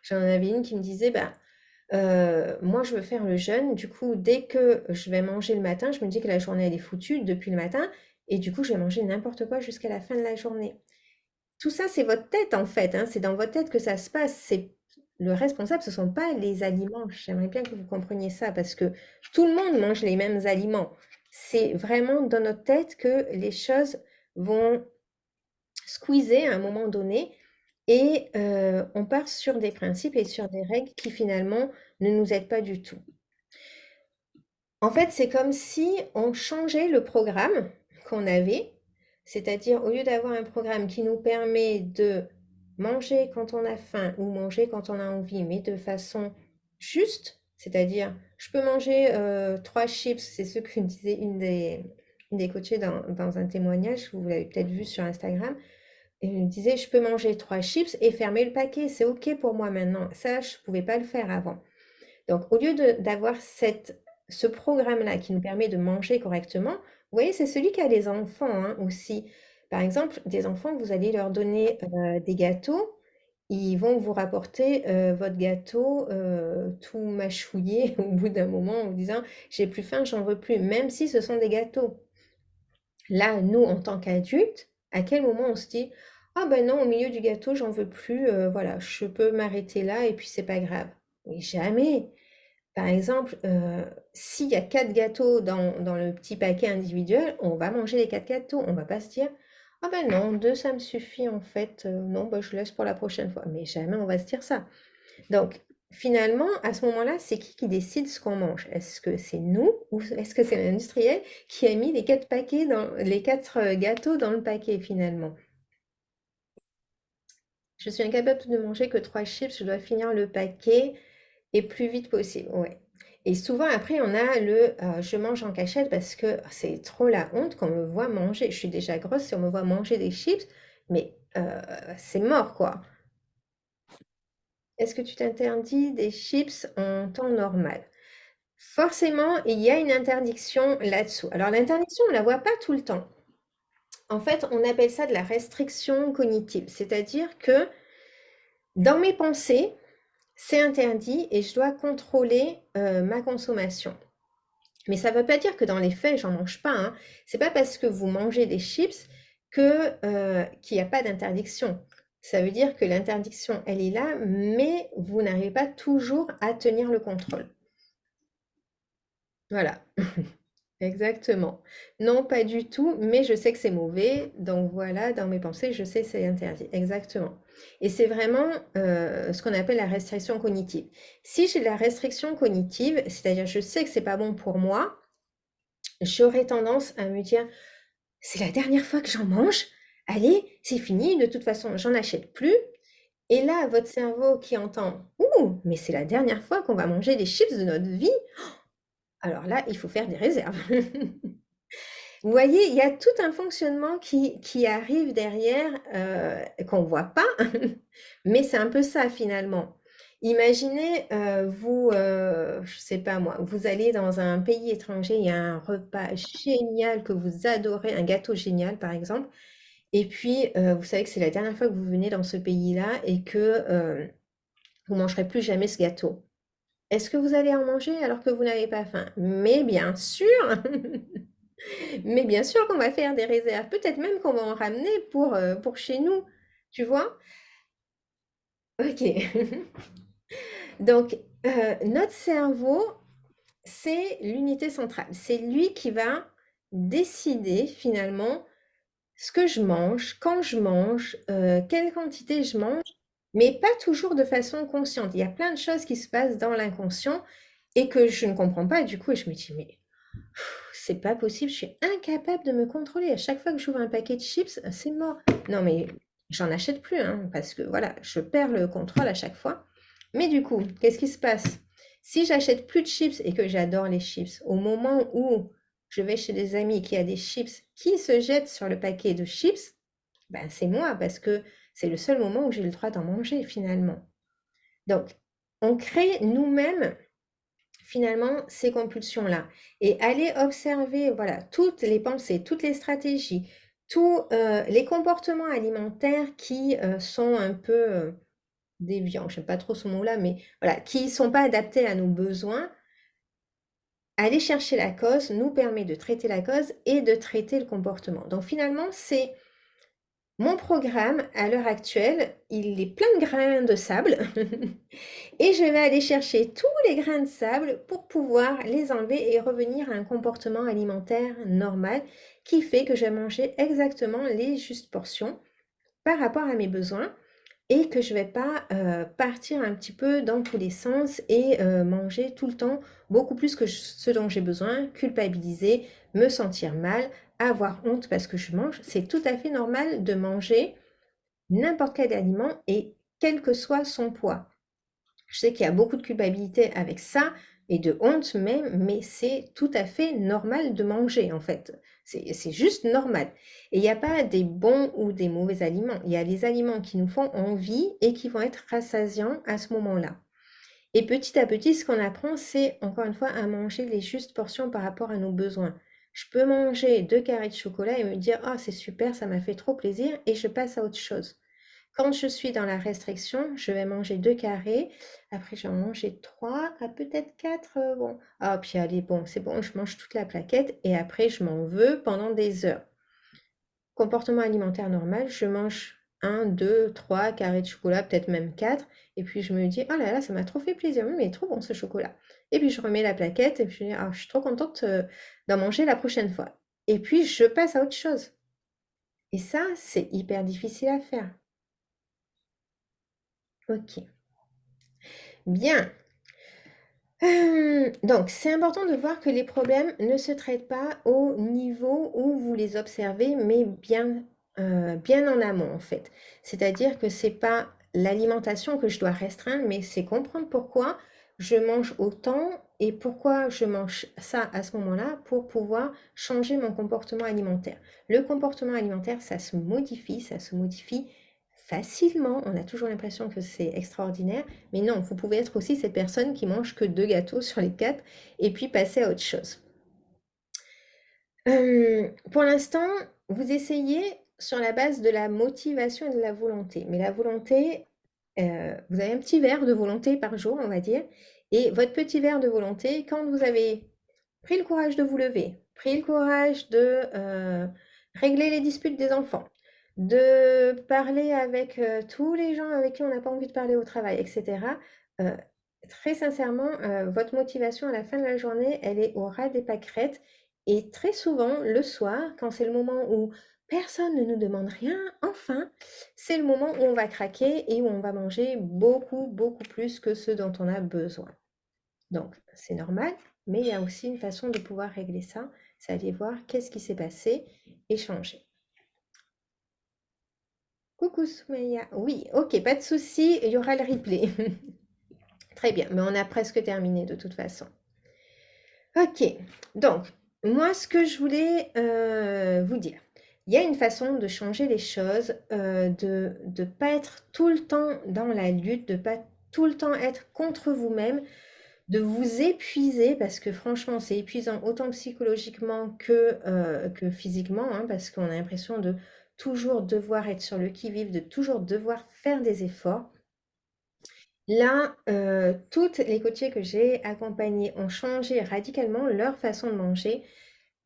J'en avais une qui me disait, bah, moi, je veux faire le jeûne. Du coup, dès que je vais manger le matin, je me dis que la journée, elle est foutue depuis le matin. Et du coup, je vais manger n'importe quoi jusqu'à la fin de la journée. Tout ça, c'est votre tête, en fait, hein. C'est dans votre tête que ça se passe. C'est le responsable, ce ne sont pas les aliments. J'aimerais bien que vous compreniez ça parce que tout le monde mange les mêmes aliments. C'est vraiment dans notre tête que les choses vont squeezer à un moment donné et on part sur des principes et sur des règles qui finalement ne nous aident pas du tout. En fait, c'est comme si on changeait le programme qu'on avait, c'est-à-dire au lieu d'avoir un programme qui nous permet de manger quand on a faim ou manger quand on a envie, mais de façon juste, c'est-à-dire je peux manger 3 chips, c'est ce que disait une des coachées dans un témoignage, vous l'avez peut-être vu sur Instagram, et elle me disait je peux manger 3 chips et fermer le paquet, c'est ok pour moi maintenant. Ça, je ne pouvais pas le faire avant. Donc, au lieu d'avoir ce programme-là qui nous permet de manger correctement, vous voyez, c'est celui qui a les enfants hein, aussi. Par exemple, des enfants, vous allez leur donner des gâteaux, ils vont vous rapporter votre gâteau tout mâchouillé au bout d'un moment en vous disant, j'ai plus faim, j'en veux plus, même si ce sont des gâteaux. Là, nous, en tant qu'adultes, à quel moment on se dit, ah ben non, au milieu du gâteau, j'en veux plus, voilà, je peux m'arrêter là et puis c'est pas grave. Mais jamais. Par exemple, s'il y a 4 gâteaux dans le petit paquet individuel, on va manger les 4 gâteaux. On va pas se dire: «Ah ben non, 2 ça me suffit en fait, non, bah, je laisse pour la prochaine fois». Mais jamais on va se dire ça. Donc finalement, à ce moment-là, c'est qui décide ce qu'on mange? Est-ce que c'est nous ou est-ce que c'est l'industriel qui a mis les 4 paquets dans les 4 gâteaux dans le paquet finalement? Je suis incapable de manger que 3 chips, je dois finir le paquet et plus vite possible. Ouais. Et souvent après, on a le je mange en cachette parce que c'est trop la honte qu'on me voit manger. Je suis déjà grosse si on me voit manger des chips, mais c'est mort quoi. Est-ce que tu t'interdis des chips en temps normal? Forcément, il y a une interdiction là-dessous. Alors l'interdiction, on ne la voit pas tout le temps. En fait, on appelle ça de la restriction cognitive, c'est-à-dire que dans mes pensées, c'est interdit et je dois contrôler ma consommation. Mais ça ne veut pas dire que dans les faits, j'en mange pas, hein. C'est pas parce que vous mangez des chips que qu'il n'y a pas d'interdiction. Ça veut dire que l'interdiction, elle est là, mais vous n'arrivez pas toujours à tenir le contrôle. Voilà. Exactement. Non, pas du tout, mais je sais que c'est mauvais, donc voilà, dans mes pensées, je sais que c'est interdit. Exactement. Et c'est vraiment ce qu'on appelle la restriction cognitive. Si j'ai la restriction cognitive, c'est-à-dire je sais que c'est pas bon pour moi, j'aurais tendance à me dire, c'est la dernière fois que j'en mange, allez, c'est fini, de toute façon, j'en achète plus. Et là, votre cerveau qui entend, ouh, mais c'est la dernière fois qu'on va manger des chips de notre vie, alors là, il faut faire des réserves. Vous voyez, il y a tout un fonctionnement qui arrive derrière, qu'on ne voit pas, mais c'est un peu ça finalement. Imaginez, vous, je sais pas moi, vous allez dans un pays étranger, il y a un repas génial que vous adorez, un gâteau génial par exemple, et puis vous savez que c'est la dernière fois que vous venez dans ce pays-là et que vous mangerez plus jamais ce gâteau. Est-ce que vous allez en manger alors que vous n'avez pas faim? Mais bien sûr! Mais bien sûr qu'on va faire des réserves, peut-être même qu'on va en ramener pour chez nous, tu vois? Ok. Donc, notre cerveau, c'est l'unité centrale. C'est lui qui va décider finalement ce que je mange, quand je mange, quelle quantité je mange, mais pas toujours de façon consciente. Il y a plein de choses qui se passent dans l'inconscient et que je ne comprends pas. Et du coup, je me dis, mais c'est pas possible, je suis incapable de me contrôler. À chaque fois que j'ouvre un paquet de chips, c'est mort. Non, mais j'en achète plus, hein, parce que voilà, je perds le contrôle à chaque fois. Mais du coup, qu'est-ce qui se passe? Si j'achète plus de chips et que j'adore les chips, au moment où je vais chez des amis qui a des chips, qui se jettent sur le paquet de chips, ben c'est moi, parce que c'est le seul moment où j'ai le droit d'en manger finalement. Donc, on crée nous-mêmes finalement ces compulsions-là et aller observer voilà toutes les pensées, toutes les stratégies, tous les comportements alimentaires qui sont un peu déviants, je n'aime pas trop ce mot-là, mais voilà, qui ne sont pas adaptés à nos besoins. Aller chercher la cause nous permet de traiter la cause et de traiter le comportement. Donc finalement, c'est mon programme à l'heure actuelle, il est plein de grains de sable et je vais aller chercher tous les grains de sable pour pouvoir les enlever et revenir à un comportement alimentaire normal qui fait que je vais manger exactement les justes portions par rapport à mes besoins et que je vais pas partir un petit peu dans tous les sens et manger tout le temps beaucoup plus que ce dont j'ai besoin, culpabiliser, me sentir mal, avoir honte parce que je mange. C'est tout à fait normal de manger n'importe quel aliment et quel que soit son poids. Je sais qu'il y a beaucoup de culpabilité avec ça et de honte même, mais c'est tout à fait normal de manger en fait. C'est juste normal. Et il n'y a pas des bons ou des mauvais aliments. Il y a les aliments qui nous font envie et qui vont être rassasiants à ce moment-là. Et petit à petit, ce qu'on apprend, c'est encore une fois à manger les justes portions par rapport à nos besoins. Je peux manger 2 carrés de chocolat et me dire, ah, c'est super, ça m'a fait trop plaisir, et je passe à autre chose. Quand je suis dans la restriction, je vais manger 2 carrés, après je vais en manger 3, à peut-être 4, bon. Ah, puis allez, bon, c'est bon, je mange toute la plaquette, et après je m'en veux pendant des heures. Comportement alimentaire normal, je mange 1, 2, 3 carrés de chocolat, peut-être même 4, et puis je me dis, oh là là, ça m'a trop fait plaisir, mais il est trop bon ce chocolat. Et puis je remets la plaquette, et puis je dis, ah, je suis trop contente d'en manger la prochaine fois. Et puis je passe à autre chose. Et ça, c'est hyper difficile à faire. Ok. Bien. Donc, c'est important de voir que les problèmes ne se traitent pas au niveau où vous les observez, mais bien en amont, en fait. C'est-à-dire que c'est pas l'alimentation que je dois restreindre, mais c'est comprendre pourquoi je mange autant et pourquoi je mange ça à ce moment-là pour pouvoir changer mon comportement alimentaire. Le comportement alimentaire, ça se modifie facilement. On a toujours l'impression que c'est extraordinaire. Mais non, vous pouvez être aussi cette personne qui mange que 2 gâteaux sur les 4 et puis passer à autre chose. Pour l'instant, vous essayez sur la base de la motivation et de la volonté. Mais la volonté, vous avez un petit verre de volonté par jour, on va dire. Et votre petit verre de volonté, quand vous avez pris le courage de vous lever, pris le courage de régler les disputes des enfants, de parler avec tous les gens avec qui on n'a pas envie de parler au travail, etc. euh, Très sincèrement, votre motivation à la fin de la journée, elle est au ras des pâquerettes. Et très souvent, le soir, quand c'est le moment où personne ne nous demande rien, enfin, c'est le moment où on va craquer et où on va manger beaucoup, beaucoup plus que ce dont on a besoin. Donc, c'est normal, mais il y a aussi une façon de pouvoir régler ça, c'est aller voir qu'est-ce qui s'est passé et changer. Coucou Soumeya. Oui, ok, pas de souci, il y aura le replay. Très bien, mais on a presque terminé de toute façon. Ok, donc, moi, ce que je voulais vous dire, il y a une façon de changer les choses, de ne pas être tout le temps dans la lutte, de ne pas tout le temps être contre vous-même, de vous épuiser, parce que franchement, c'est épuisant autant psychologiquement que physiquement, hein, parce qu'on a l'impression de toujours devoir être sur le qui-vive, de toujours devoir faire des efforts. Là, toutes les coachées que j'ai accompagnées ont changé radicalement leur façon de manger.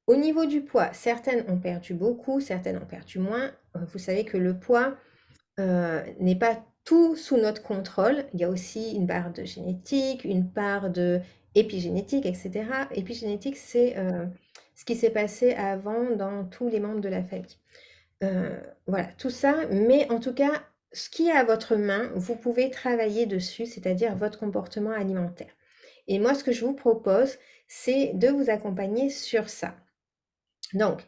Au niveau du poids, certaines ont perdu beaucoup, certaines ont perdu moins. Vous savez que le poids n'est pas tout sous notre contrôle. Il y a aussi une part de génétique, une part de épigénétique, etc. Épigénétique, c'est ce qui s'est passé avant dans tous les membres de la famille. Voilà, tout ça, mais en tout cas, ce qui est à votre main, vous pouvez travailler dessus, c'est-à-dire votre comportement alimentaire. Et moi, ce que je vous propose, c'est de vous accompagner sur ça. Donc,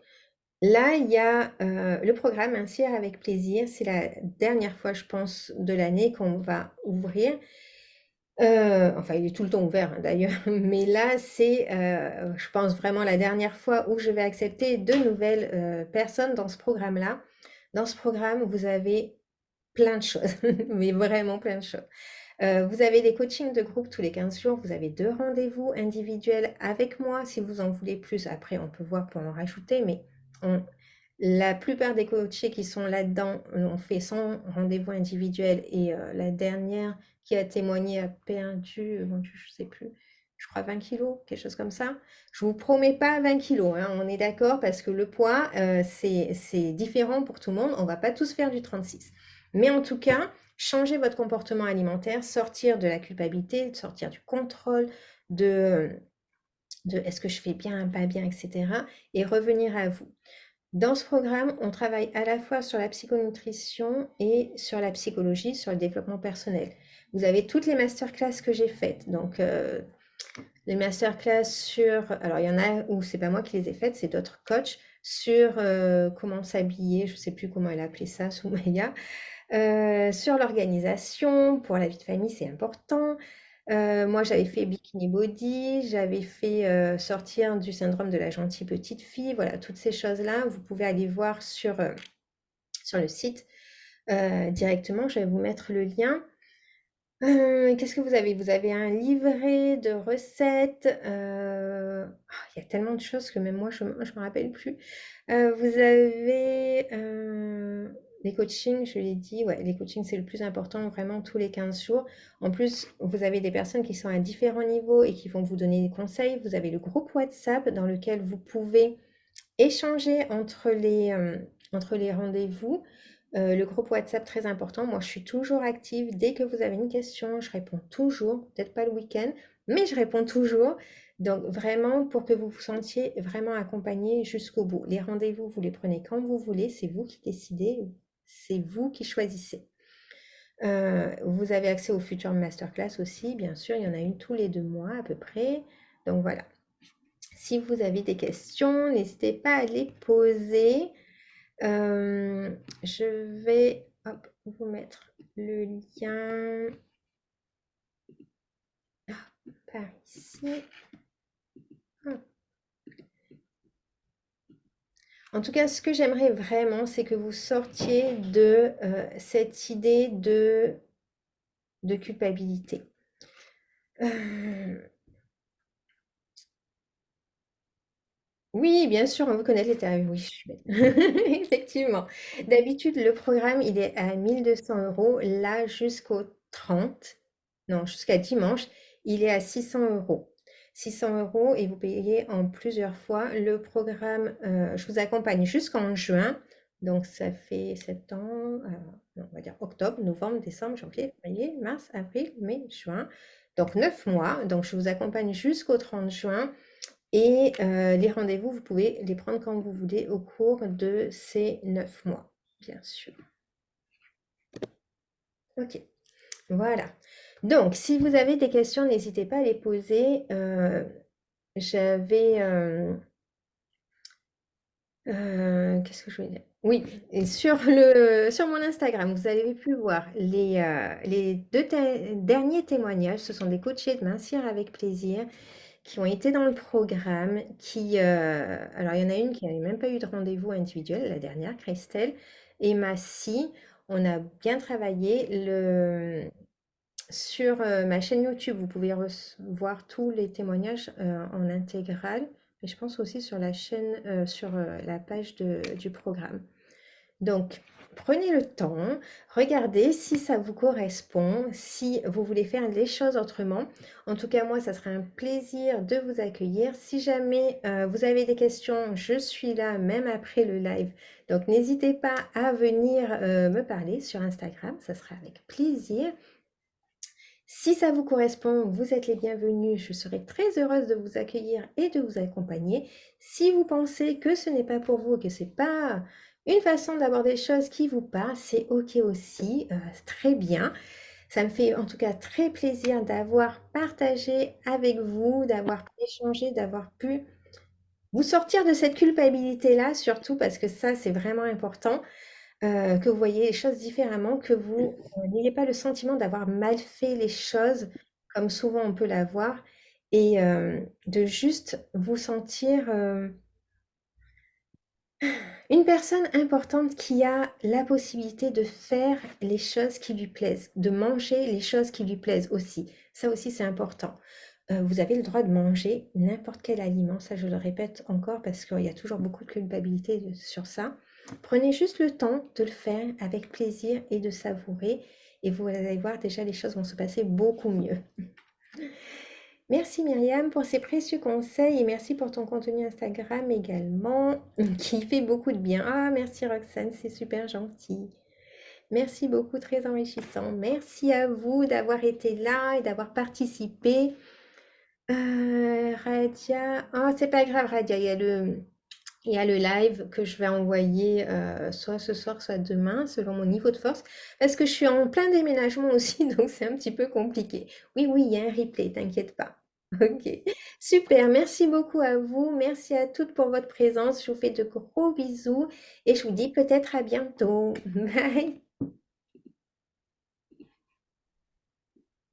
là, il y a le programme Mincir avec plaisir. C'est la dernière fois, je pense, de l'année qu'on va ouvrir. Enfin, il est tout le temps ouvert, hein, d'ailleurs, mais là, c'est, je pense, vraiment la dernière fois où je vais accepter de nouvelles personnes dans ce programme-là. Dans ce programme, vous avez plein de choses, mais vraiment plein de choses. Vous avez des coachings de groupe tous les 15 jours, vous avez 2 rendez-vous individuels avec moi. Si vous en voulez plus, après, on peut voir pour en rajouter, mais la plupart des coachés qui sont là-dedans ont fait 100 rendez-vous individuels et la dernière qui a témoigné a perdu, mon Dieu, je sais plus, je crois 20 kilos, quelque chose comme ça. Je vous promets pas 20 kilos, hein, on est d'accord, parce que le poids, c'est différent pour tout le monde. On va pas tous faire du 36. Mais en tout cas, changer votre comportement alimentaire, sortir de la culpabilité, sortir du contrôle, de est-ce que je fais bien, pas bien, etc. et revenir à vous. Dans ce programme, on travaille à la fois sur la psychonutrition et sur la psychologie, sur le développement personnel. Vous avez toutes les masterclass que j'ai faites. Donc, les masterclass sur... Alors, il y en a où c'est pas moi qui les ai faites, c'est d'autres coachs sur comment s'habiller, je ne sais plus comment elle a appelé ça, Soumaya, sur l'organisation, pour la vie de famille, c'est important. Moi, j'avais fait Bikini Body, j'avais fait sortir du syndrome de la gentille petite fille. Voilà, toutes ces choses-là, vous pouvez aller voir sur le site directement. Je vais vous mettre le lien. Qu'est-ce que vous avez? Vous avez un livret de recettes. Il y a tellement de choses que même moi, je ne me rappelle plus. Vous avez les coachings, je l'ai dit. Ouais, les coachings, c'est le plus important, vraiment, tous les 15 jours. En plus, vous avez des personnes qui sont à différents niveaux et qui vont vous donner des conseils. Vous avez le groupe WhatsApp dans lequel vous pouvez échanger entre les rendez-vous. Le groupe WhatsApp, très important. Moi, je suis toujours active. Dès que vous avez une question, je réponds toujours. Peut-être pas le week-end, mais je réponds toujours. Donc, vraiment, pour que vous vous sentiez vraiment accompagné jusqu'au bout. Les rendez-vous, vous les prenez quand vous voulez. C'est vous qui décidez. C'est vous qui choisissez. Vous avez accès aux futures masterclass aussi, bien sûr, il y en a une tous les 2 mois à peu près. Donc voilà. Si vous avez des questions, n'hésitez pas à les poser. Je vais hop, vous mettre le lien par ici. Hop. En tout cas, ce que j'aimerais vraiment, c'est que vous sortiez de cette idée de culpabilité. Oui, bien sûr, on veut connaître les tarifs. Oui, je suis bête. Effectivement. D'habitude, le programme, il est à 1 200 euros. Là, jusqu'au 30, non, jusqu'à dimanche, il est à 600 euros. 600 euros et vous payez en plusieurs fois. Le programme, je vous accompagne jusqu'en juin. Donc, ça fait septembre, non, on va dire octobre, novembre, décembre, janvier, février, mars, avril, mai, juin. Donc, 9 mois. Donc, je vous accompagne jusqu'au 30 juin. Et les rendez-vous, vous pouvez les prendre quand vous voulez au cours de ces 9 mois, bien sûr. Ok, voilà. Donc, si vous avez des questions, n'hésitez pas à les poser. J'avais... qu'est-ce que je voulais dire? Oui, et sur mon Instagram, vous avez pu voir les derniers témoignages. Ce sont des coachés de Mincir avec plaisir qui ont été dans le programme, alors il y en a une qui n'avait même pas eu de rendez-vous individuel, la dernière, Christelle, et Massy. On a bien travaillé. Sur ma chaîne YouTube, vous pouvez voir tous les témoignages en intégral, mais je pense aussi sur la chaîne, sur la page du programme. Donc, prenez le temps, regardez si ça vous correspond, si vous voulez faire les choses autrement. En tout cas, moi, ça sera un plaisir de vous accueillir. Si jamais vous avez des questions, je suis là même après le live. Donc, n'hésitez pas à venir me parler sur Instagram, ça sera avec plaisir. Si ça vous correspond, vous êtes les bienvenus. Je serai très heureuse de vous accueillir et de vous accompagner. Si vous pensez que ce n'est pas pour vous, que c'est pas une façon d'aborder les choses qui vous parle, c'est ok aussi, c'est très bien. Ça me fait en tout cas très plaisir d'avoir partagé avec vous, d'avoir échangé, d'avoir pu vous sortir de cette culpabilité-là, surtout parce que ça, c'est vraiment important que vous voyez les choses différemment, que vous n'ayez pas le sentiment d'avoir mal fait les choses, comme souvent on peut l'avoir, et de juste vous sentir une personne importante qui a la possibilité de faire les choses qui lui plaisent, de manger les choses qui lui plaisent aussi. Ça aussi, c'est important. Vous avez le droit de manger n'importe quel aliment, ça je le répète encore parce qu'il y a toujours beaucoup de culpabilité sur ça. Prenez juste le temps de le faire avec plaisir et de savourer et vous allez voir déjà les choses vont se passer beaucoup mieux. Merci Myriam pour ces précieux conseils et merci pour ton contenu Instagram également qui fait beaucoup de bien. Ah merci Roxane, c'est super gentil. Merci beaucoup, très enrichissant. Merci à vous d'avoir été là et d'avoir participé. Radia, oh, c'est pas grave, Radia, il y a le live que je vais envoyer soit ce soir, soit demain, selon mon niveau de force, parce que je suis en plein déménagement aussi, donc c'est un petit peu compliqué. Oui, oui, il y a un replay, t'inquiète pas. Ok, super, merci beaucoup à vous, merci à toutes pour votre présence, je vous fais de gros bisous et je vous dis peut-être à bientôt. Bye.